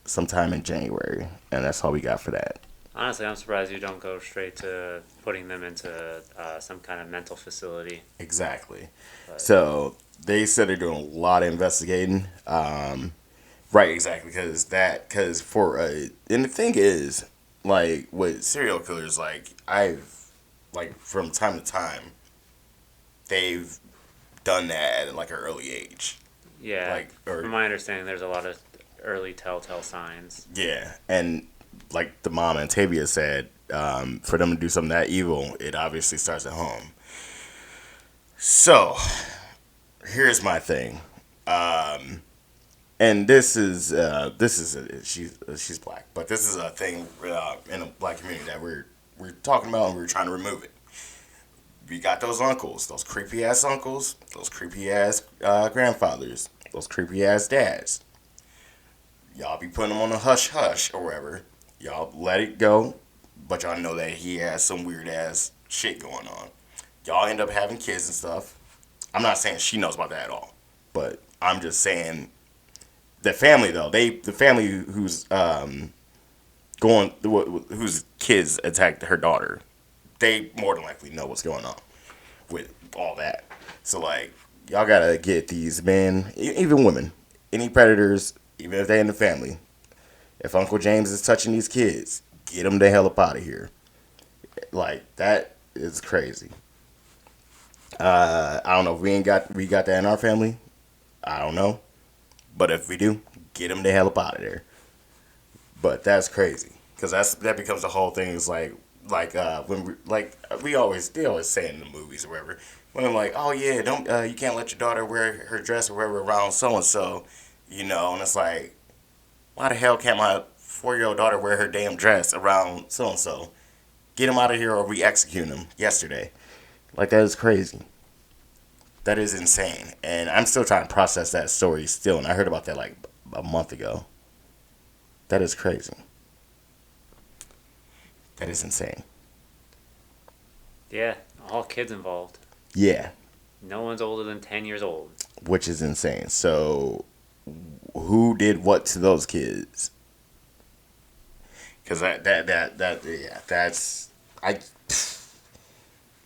sometime in January, and that's all we got for that. Honestly, I'm surprised you don't go straight to putting them into some kind of mental facility. Exactly. But. So they said they're doing a lot of investigating. Right, exactly, and the thing is, like, with serial killers, from time to time, they've done that at, like, an early age. Yeah, from my understanding, there's a lot of early telltale signs. Yeah, and, like the mom and Tavia said, for them to do something that evil, it obviously starts at home. So, here's my thing. And she's black, but this is a thing in a black community that we're talking about, and we're trying to remove it. We got those uncles, those creepy ass uncles, those creepy ass grandfathers, those creepy ass dads. Y'all be putting him on a hush hush or whatever. Y'all let it go, but y'all know that he has some weird ass shit going on. Y'all end up having kids and stuff. I'm not saying she knows about that at all, but I'm just saying the family though. The family who's whose kids attacked her daughter. They more than likely know what's going on with all that. So like, y'all gotta get these men, even women, any predators, even if they're in the family. If Uncle James is touching these kids, get them the hell up out of here. Like that is crazy. I don't know if we got that in our family. I don't know, but if we do, get them the hell up out of there. But that's crazy because that becomes the whole thing. Is when we always they always say in the movies or whatever. When I'm like, oh yeah, don't you can't let your daughter wear her dress or whatever around so and so, and it's like, why the hell can't my 4-year-old daughter wear her damn dress around so and so? Get him out of here or we execute him yesterday. Like that is crazy. That is insane, and I'm still trying to process that story still. And I heard about that like a month ago. That is crazy. That is insane. Yeah, all kids involved. Yeah, No one's older than 10 years old. which is insane. So, who did what to those kids? Because yeah, that's I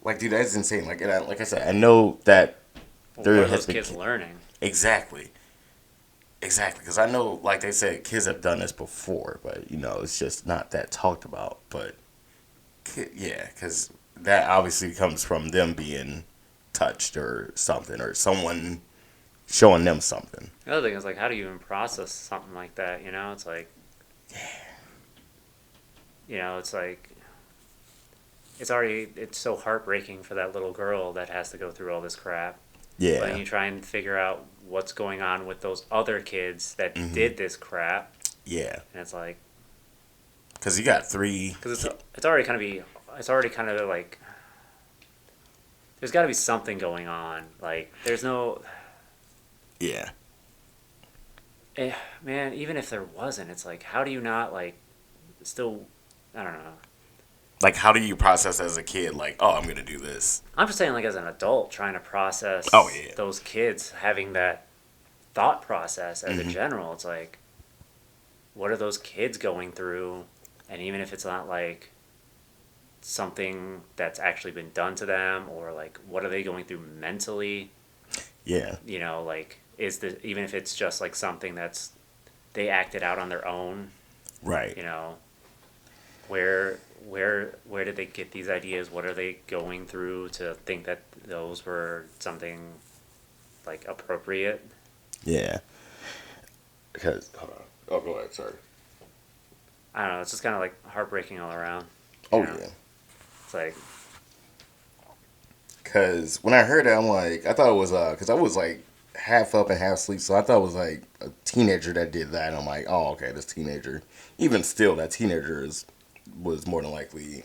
like, dude, that's insane. Like I said, I know that Well, there what are has those been kids learning? exactly, because I know, like they said, kids have done this before, but it's just not that talked about. But yeah, because that obviously comes from them being touched or something, or someone showing them something. The other thing is, like, how do you even process something like that? It's like, it's like, it's so heartbreaking for that little girl that has to go through all this crap. Yeah, But then you try and figure out what's going on with those other kids that did this crap, yeah, and it's like, because you got three. because it's already kind of like, there's got to be something going on. Like, there's no, Yeah, man. Even if there wasn't, it's like, how do you not like, still, I don't know. like how do you process as a kid? Like, oh, I'm gonna do this. I'm just saying, like, as an adult, trying to process Oh yeah, those kids having that thought process as a general. It's like, what are those kids going through? And even if it's not like something that's actually been done to them, or like, what are they going through mentally? yeah, Like, even if it's just like something that's they acted out on their own, right. where where did they get these ideas? What are they going through to think that those were something like appropriate? Yeah, because hold on. Oh, go ahead. Sorry. I don't know. It's just kind of like heartbreaking all around. Oh know? yeah. It's like, Because when I heard that, I'm like, I thought it was because I was like half up and half asleep, so I thought it was like a teenager that did that. And I'm like, oh, okay, this teenager. Even still, that teenager was more than likely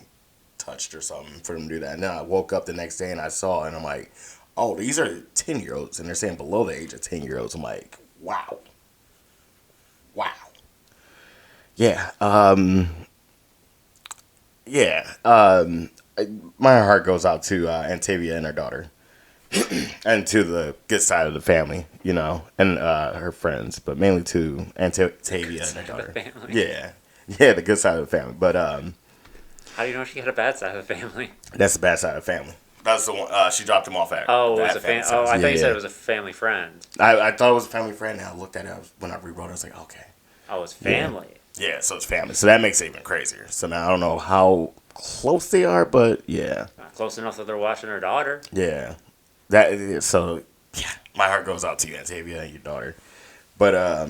touched or something for them to do that. And then I woke up the next day and I saw, and I'm like, oh, these are 10-year-olds, and they're saying below the age of 10-year-olds. I'm like, wow, wow, yeah, yeah. My heart goes out to Antavia and her daughter. And to the good side of the family, and her friends, but mainly to Antavia and her daughter. Yeah, yeah, the good side of the family. But how do you know she had a bad side of the family? that's the bad side of the family. That's the one she dropped him off at. Oh, it was Oh, I thought you said it yeah. was a family friend. I thought it was a family friend. And I looked at it when I rewrote it. I was like, okay, Oh, it's family. yeah, so it's family. So that makes it even crazier. So now I don't know how close they are, but yeah, Not close enough that they're watching her daughter. yeah. So yeah, my heart goes out to you, Antavia, and your daughter. But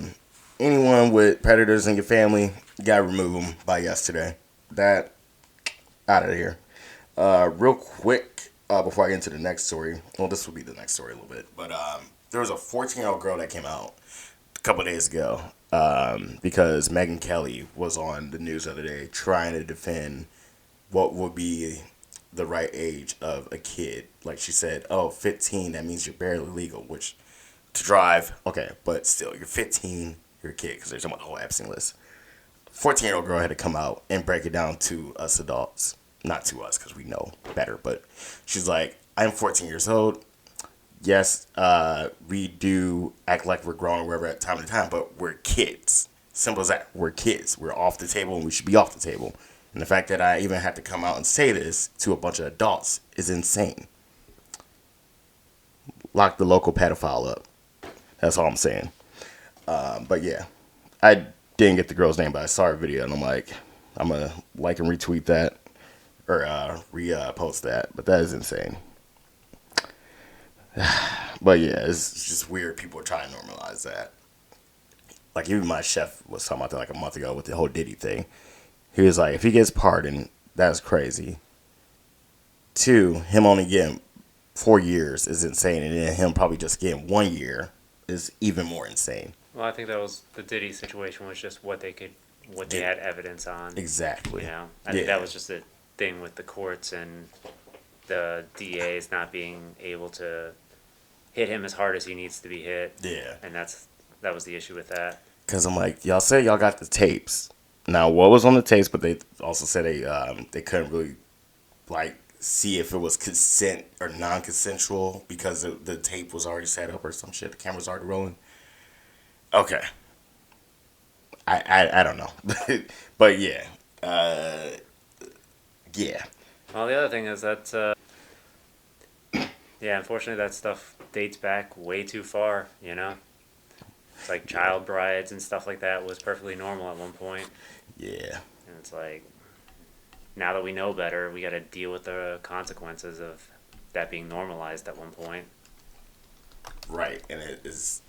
anyone with predators in your family, you gotta remove them by yesterday. That out of here. Real quick, before I get into the next story. Well, this will be the next story a little bit. But there was a 14-year-old girl that came out a couple days ago because Megyn Kelly was on the news the other day trying to defend what would be the right age of a kid. Like she said, oh, 15, that means you're barely legal, which to drive, okay, but still, you're 15. you're a kid because they're talking about the whole absentee list. 14-year-old girl had to come out and break it down to us adults. Not to us because we know better, but she's like, I'm 14 years old. Yes, we do act like we're grown wherever at time to time, but we're kids. Simple as that. We're kids. We're off the table and we should be off the table. And the fact that I even had to come out and say this to a bunch of adults is insane. Lock the local pedophile up. That's all I'm saying. But yeah, I didn't get the girl's name, but I saw her video and I'm like, I'm going to like and retweet that or repost that. But that is insane. But yeah, it's just weird. People are trying to normalize that. Like even my chef was talking about that like a month ago with the whole Diddy thing. He was like, if he gets pardoned, that's crazy. 2, him only getting 4 years is insane, and then him probably just getting 1 year is even more insane. Well, I think that was the Diddy situation was just what they had evidence on. Exactly. You know, I think that was just a thing with the courts and the DAs not being able to hit him as hard as he needs to be hit. Yeah. And that was the issue with that. Because I'm like, y'all say y'all got the tapes. Now, what was on the tapes, but they also said they couldn't really, like, see if it was consent or non-consensual because the tape was already set up or some shit. The camera's already rolling. Okay. I don't know. But, yeah. Yeah. Well, the other thing is that, yeah, unfortunately that stuff dates back way too far, you know? It's like child brides and stuff like that was perfectly normal at one point. Yeah. And it's like, now that we know better, we got to deal with the consequences of that being normalized at one point. Right. And it is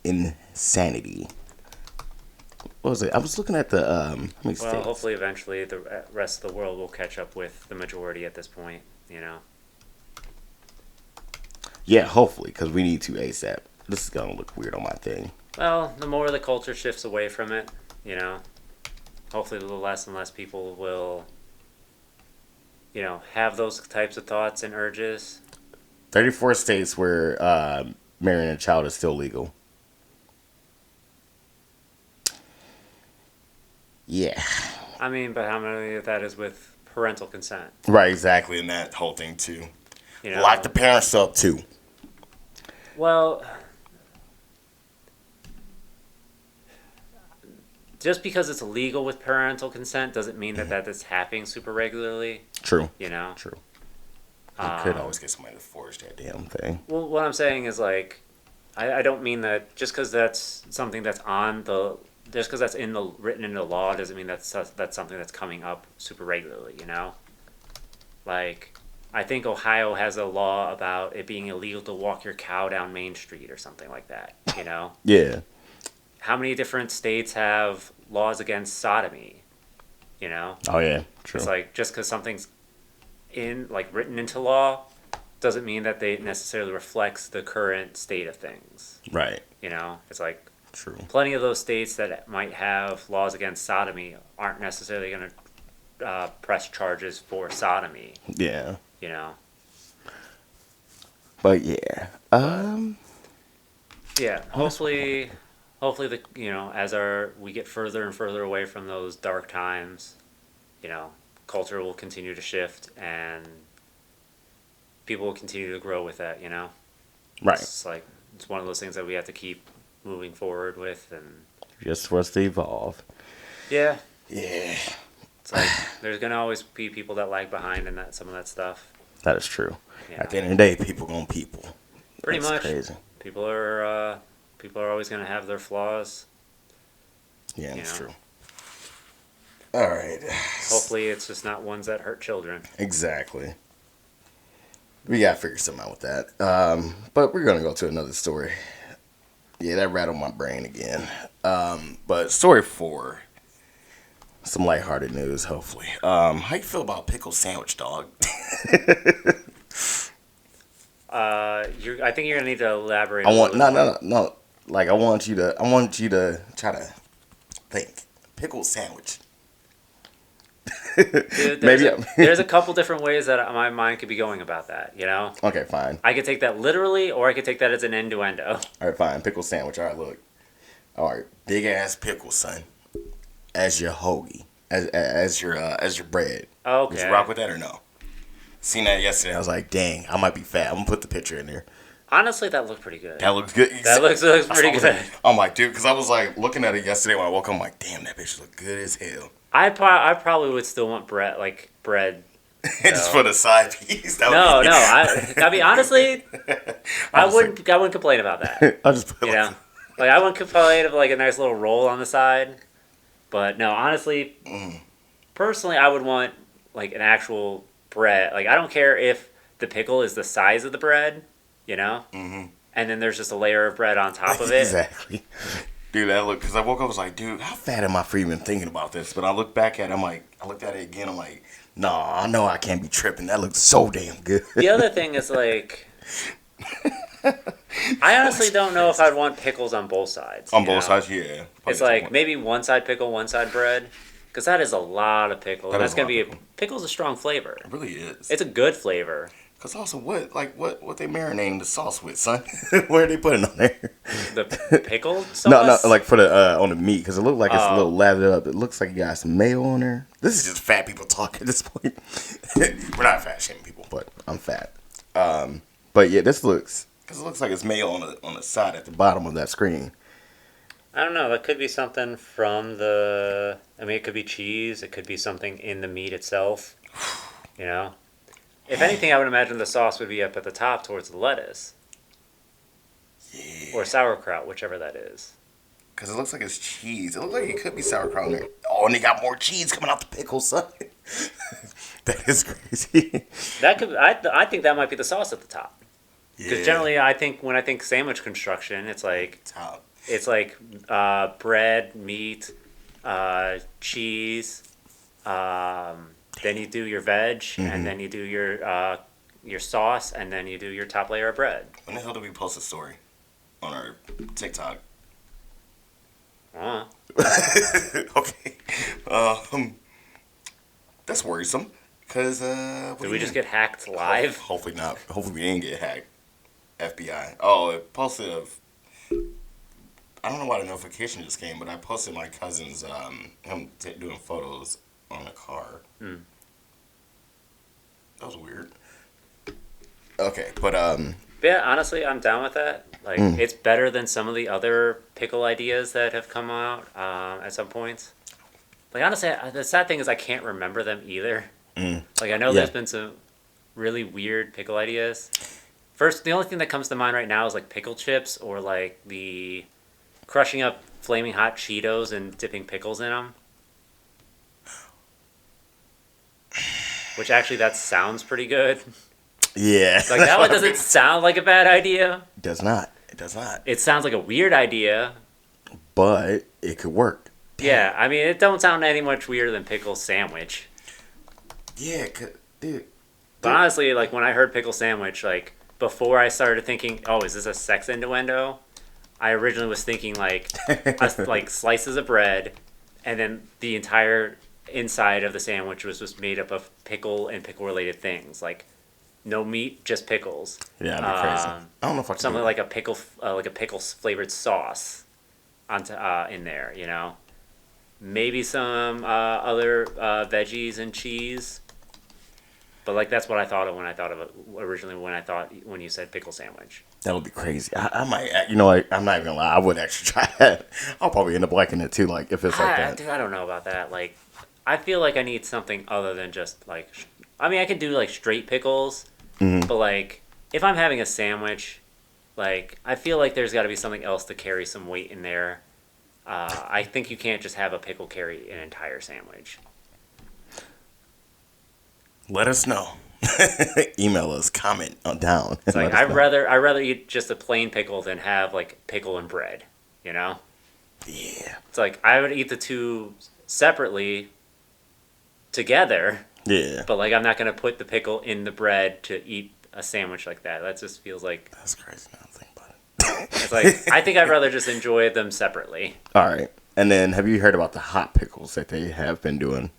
insanity. What was it? I was looking at the, how many states? Well, hopefully eventually the rest of the world will catch up with the majority at this point, you know? Yeah, hopefully, because we need to ASAP. This is going to look weird on my thing. Well, the more the culture shifts away from it, you know, hopefully the less and less people will, you know, have those types of thoughts and urges. 34 states where marrying a child is still legal. Yeah. I mean, but how many of that is with parental consent? Right, exactly, and that whole thing, too. You know? Lock the parents up, too. Well, just because it's illegal with parental consent doesn't mean that is happening super regularly. True. You know? True. You could always get somebody to forge that damn thing. Well, what I'm saying is, like, I don't mean that just because that's something that's just because that's written in the law doesn't mean that's something that's coming up super regularly, you know? Like, I think Ohio has a law about it being illegal to walk your cow down Main Street or something like that, you know? Yeah. How many different states have laws against sodomy, you know? Oh, yeah. True. It's like, just because something's written into law doesn't mean that they necessarily reflects the current state of things. Right. You know? It's like, true. Plenty of those states that might have laws against sodomy aren't necessarily going to press charges for sodomy. Yeah. You know? But yeah. Yeah, hopefully as we get further and further away from those dark times, you know, culture will continue to shift and people will continue to grow with that, you know? Right. It's one of those things that we have to keep moving forward with and just for us to evolve. Yeah. Yeah. It's like there's gonna always be people that lag behind in some of that stuff. That is true. Yeah. At the end of the day, people gonna people. Pretty That's much. Crazy. People are always gonna have their flaws. Yeah, that's true. All right. Hopefully, it's just not ones that hurt children. Exactly. We gotta figure something out with that. But we're gonna go to another story. Yeah, that rattled my brain again. But story 4. Some lighthearted news, hopefully. How you feel about pickle sandwich, dog? I think you're gonna need to elaborate. No. Like I want you to try to think. Pickle sandwich. Dude, there's a couple different ways that my mind could be going about that, you know? Okay, fine. I could take that literally, or I could take that as an innuendo. All right, fine. Pickle sandwich. All right, look. All right, big ass pickle, son, as your hoagie, as your bread. Would you Okay. rock with that or no? Seen that yesterday. I was like, dang, I might be fat. I'm gonna put the picture in there. Honestly, that looked pretty good. That looks good. Looks pretty good. I'm like, dude, because I was like looking at it yesterday when I woke up. I'm like, damn, that bitch look good as hell. I probably would still want bread. Just for the side piece. That No, would be... no. I mean, honestly, I wouldn't complain about that. I'll just put You know, like I wouldn't complain of like a nice little roll on the side. But no, honestly, personally, I would want like an actual bread. Like I don't care if the pickle is the size of the bread, you know, and then there's just a layer of bread on top of it. Exactly. Dude, that look, because I woke up, I was like, dude, how fat am I for even thinking about this? But I look back at it, I looked at it again, I'm like, nah, I know I can't be tripping. That looks so damn good. The other thing is like, I honestly don't know if I'd want pickles on both sides. On both sides, yeah. It's like maybe one side pickle, one side bread. Because that is a lot of pickle. That's going to be pickle's a strong flavor. It really is. It's a good flavor. Because also, what they marinating the sauce with, son? Where are they putting on there? The pickle sauce? No, like for the on the meat, because it looks like it's a little lathered up. It looks like you got some mayo on there. This is just fat people talk at this point. We're not fat shaming people, but I'm fat. But yeah, this looks, because it looks like it's mayo on the side at the bottom of that screen. I don't know. That could be something from the. I mean, it could be cheese. It could be something in the meat itself. You know. If anything, I would imagine the sauce would be up at the top towards the lettuce. Yeah. Or sauerkraut, whichever that is. Because it looks like it's cheese. It looks like it could be sauerkraut in there. Oh, and they got more cheese coming out the pickle, son. That is crazy. That could. I think that might be the sauce at the top. Because Yeah. generally, I think when I think sandwich construction, it's like Top. it's like bread, meat, cheese. Then you do your veg, and then you do your sauce, and then you do your top layer of bread. When the hell did we post a story on our TikTok? Okay. That's worrisome. Because, Did we just get hacked live? Hopefully not. Hopefully we didn't get hacked. FBI. Oh, it posted I don't know why the notification just came, but I posted my cousin's, him doing photos on a car. That was weird. Okay, but, Yeah, honestly, I'm down with that. Like, it's better than some of the other pickle ideas that have come out at some points. Like, honestly, the sad thing is I can't remember them either. Like, I know there's been some really weird pickle ideas. First, the only thing that comes to mind right now is, like, pickle chips or, like, the crushing up flaming hot Cheetos and dipping pickles in them. Which, actually, that sounds pretty good. yeah. Like, that one doesn't sound like a bad idea. It does not. It does not. It sounds like a weird idea. But it could work. Damn. Yeah, I mean, it don't sound any much weirder than pickle sandwich. Yeah, dude. But honestly, like, when I heard pickle sandwich, like, before I started thinking, oh, is this a sex innuendo? I originally was thinking, like, like slices of bread, and then the entire inside of the sandwich was just made up of pickle and pickle-related things. Like, no meat, just pickles. Yeah, that'd be crazy. I don't know if I can Something do like a pickle-flavored sauce onto in there, you know? Maybe some other veggies and cheese. But, like, that's what I thought of when I thought of it originally when you said pickle sandwich. That would be crazy. I might, I'm not even gonna lie. I would actually try that. I'll probably end up liking it too, like, if it's like that. Dude, I don't know about that. Like, I feel like I need something other than just, like, I mean, I can do, like, straight pickles, but, like, if I'm having a sandwich, like, I feel like there's got to be something else to carry some weight in there. I think you can't just have a pickle carry an entire sandwich. Let us know. Email us, comment down. It's like I'd rather eat just a plain pickle than have like pickle and bread, you know? Yeah. It's like I would eat the two separately together. Yeah. But like I'm not gonna put the pickle in the bread to eat a sandwich like that. That just feels like That's crazy now to think about it. it's like I think I'd rather just enjoy them separately. All right. And then have you heard about the hot pickles that they have been doing?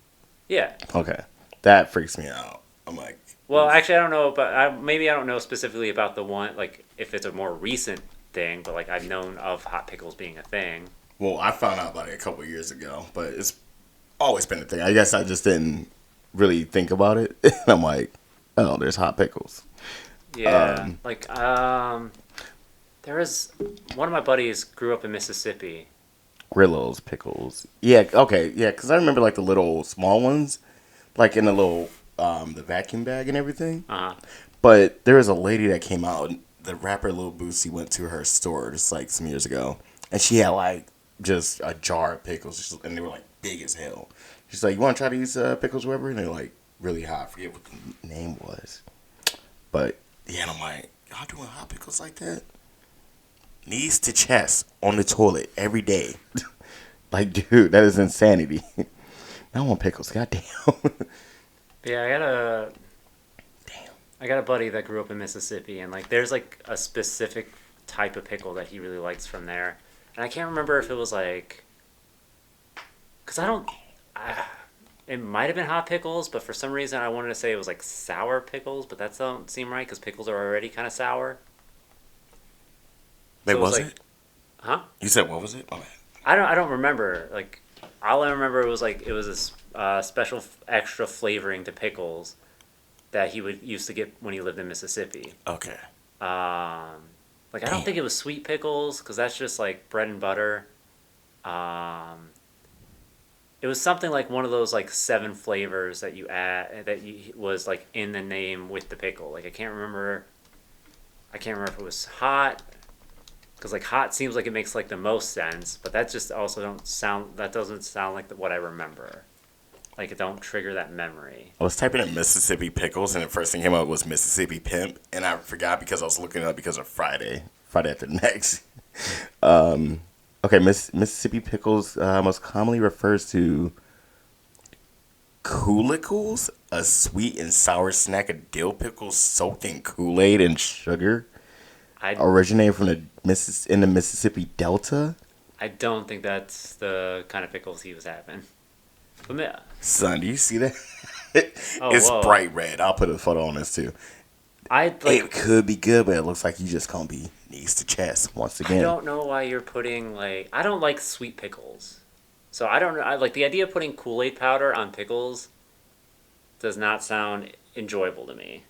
Yeah. Okay. That freaks me out. I'm like, well, actually, I don't know, but maybe I don't know specifically about the one, like, if it's a more recent thing, but, like, I've known of hot pickles being a thing. Well, I found out about it a couple years ago, but it's always been a thing. I guess I just didn't really think about it. And I'm like, oh, there's hot pickles. Yeah, like there was one of my buddies grew up in Mississippi. Grillos, pickles. Yeah, okay, yeah, because I remember like the little small ones, like in the little the vacuum bag and everything. Uh huh. But there was a lady that came out. The rapper Lil Boosie went to her store just like some years ago, and she had like just a jar of pickles, and they were like big as hell. She's like, "You want to try these pickles, whatever?" And they're like really hot. I forget what the name was, but yeah, and I'm like, y'all doing hot pickles like that? Knees to chest on the toilet every day. Like, dude, that is insanity. I want pickles. Goddamn. Yeah, Damn. I got a buddy that grew up in Mississippi, and like there's like a specific type of pickle that he really likes from there, and I can't remember if it was like, cause I don't, it might have been hot pickles, but for some reason I wanted to say it was like sour pickles, but that don't seem right because pickles are already kind of sour. Wait, So was like, it? huh? You said what was it? Oh, man. I don't remember. Like, all I remember was like it was a special extra flavoring to pickles that he would used to get when he lived in Mississippi. Okay. Like I don't think it was sweet pickles because that's just like bread and butter. Um, it was something like one of those like 7 flavors that you add that you was like in the name with the pickle. Like I can't remember. I can't remember if it was hot because like hot seems like it makes like the most sense, but that just also don't sound. That doesn't sound like what I remember. Like it don't trigger that memory. I was typing in Mississippi pickles, and the first thing came up was Mississippi Pimp, and I forgot because I was looking it up because of Friday after next. Okay, Mississippi pickles most commonly refers to Coolicles, a sweet and sour snack of dill pickles soaked in Kool-Aid and sugar, I originating from in the Mississippi Delta. I don't think that's the kind of pickles he was having. But Son, do you see that? oh It's whoa, bright red. I'll put a photo on this too. I It like. could be good, but it looks like you just gonna be knees to chest once I again. don't know why you're putting like. I don't like sweet pickles, so I don't. I like the idea of putting Kool-Aid powder on pickles. Does not sound enjoyable to me.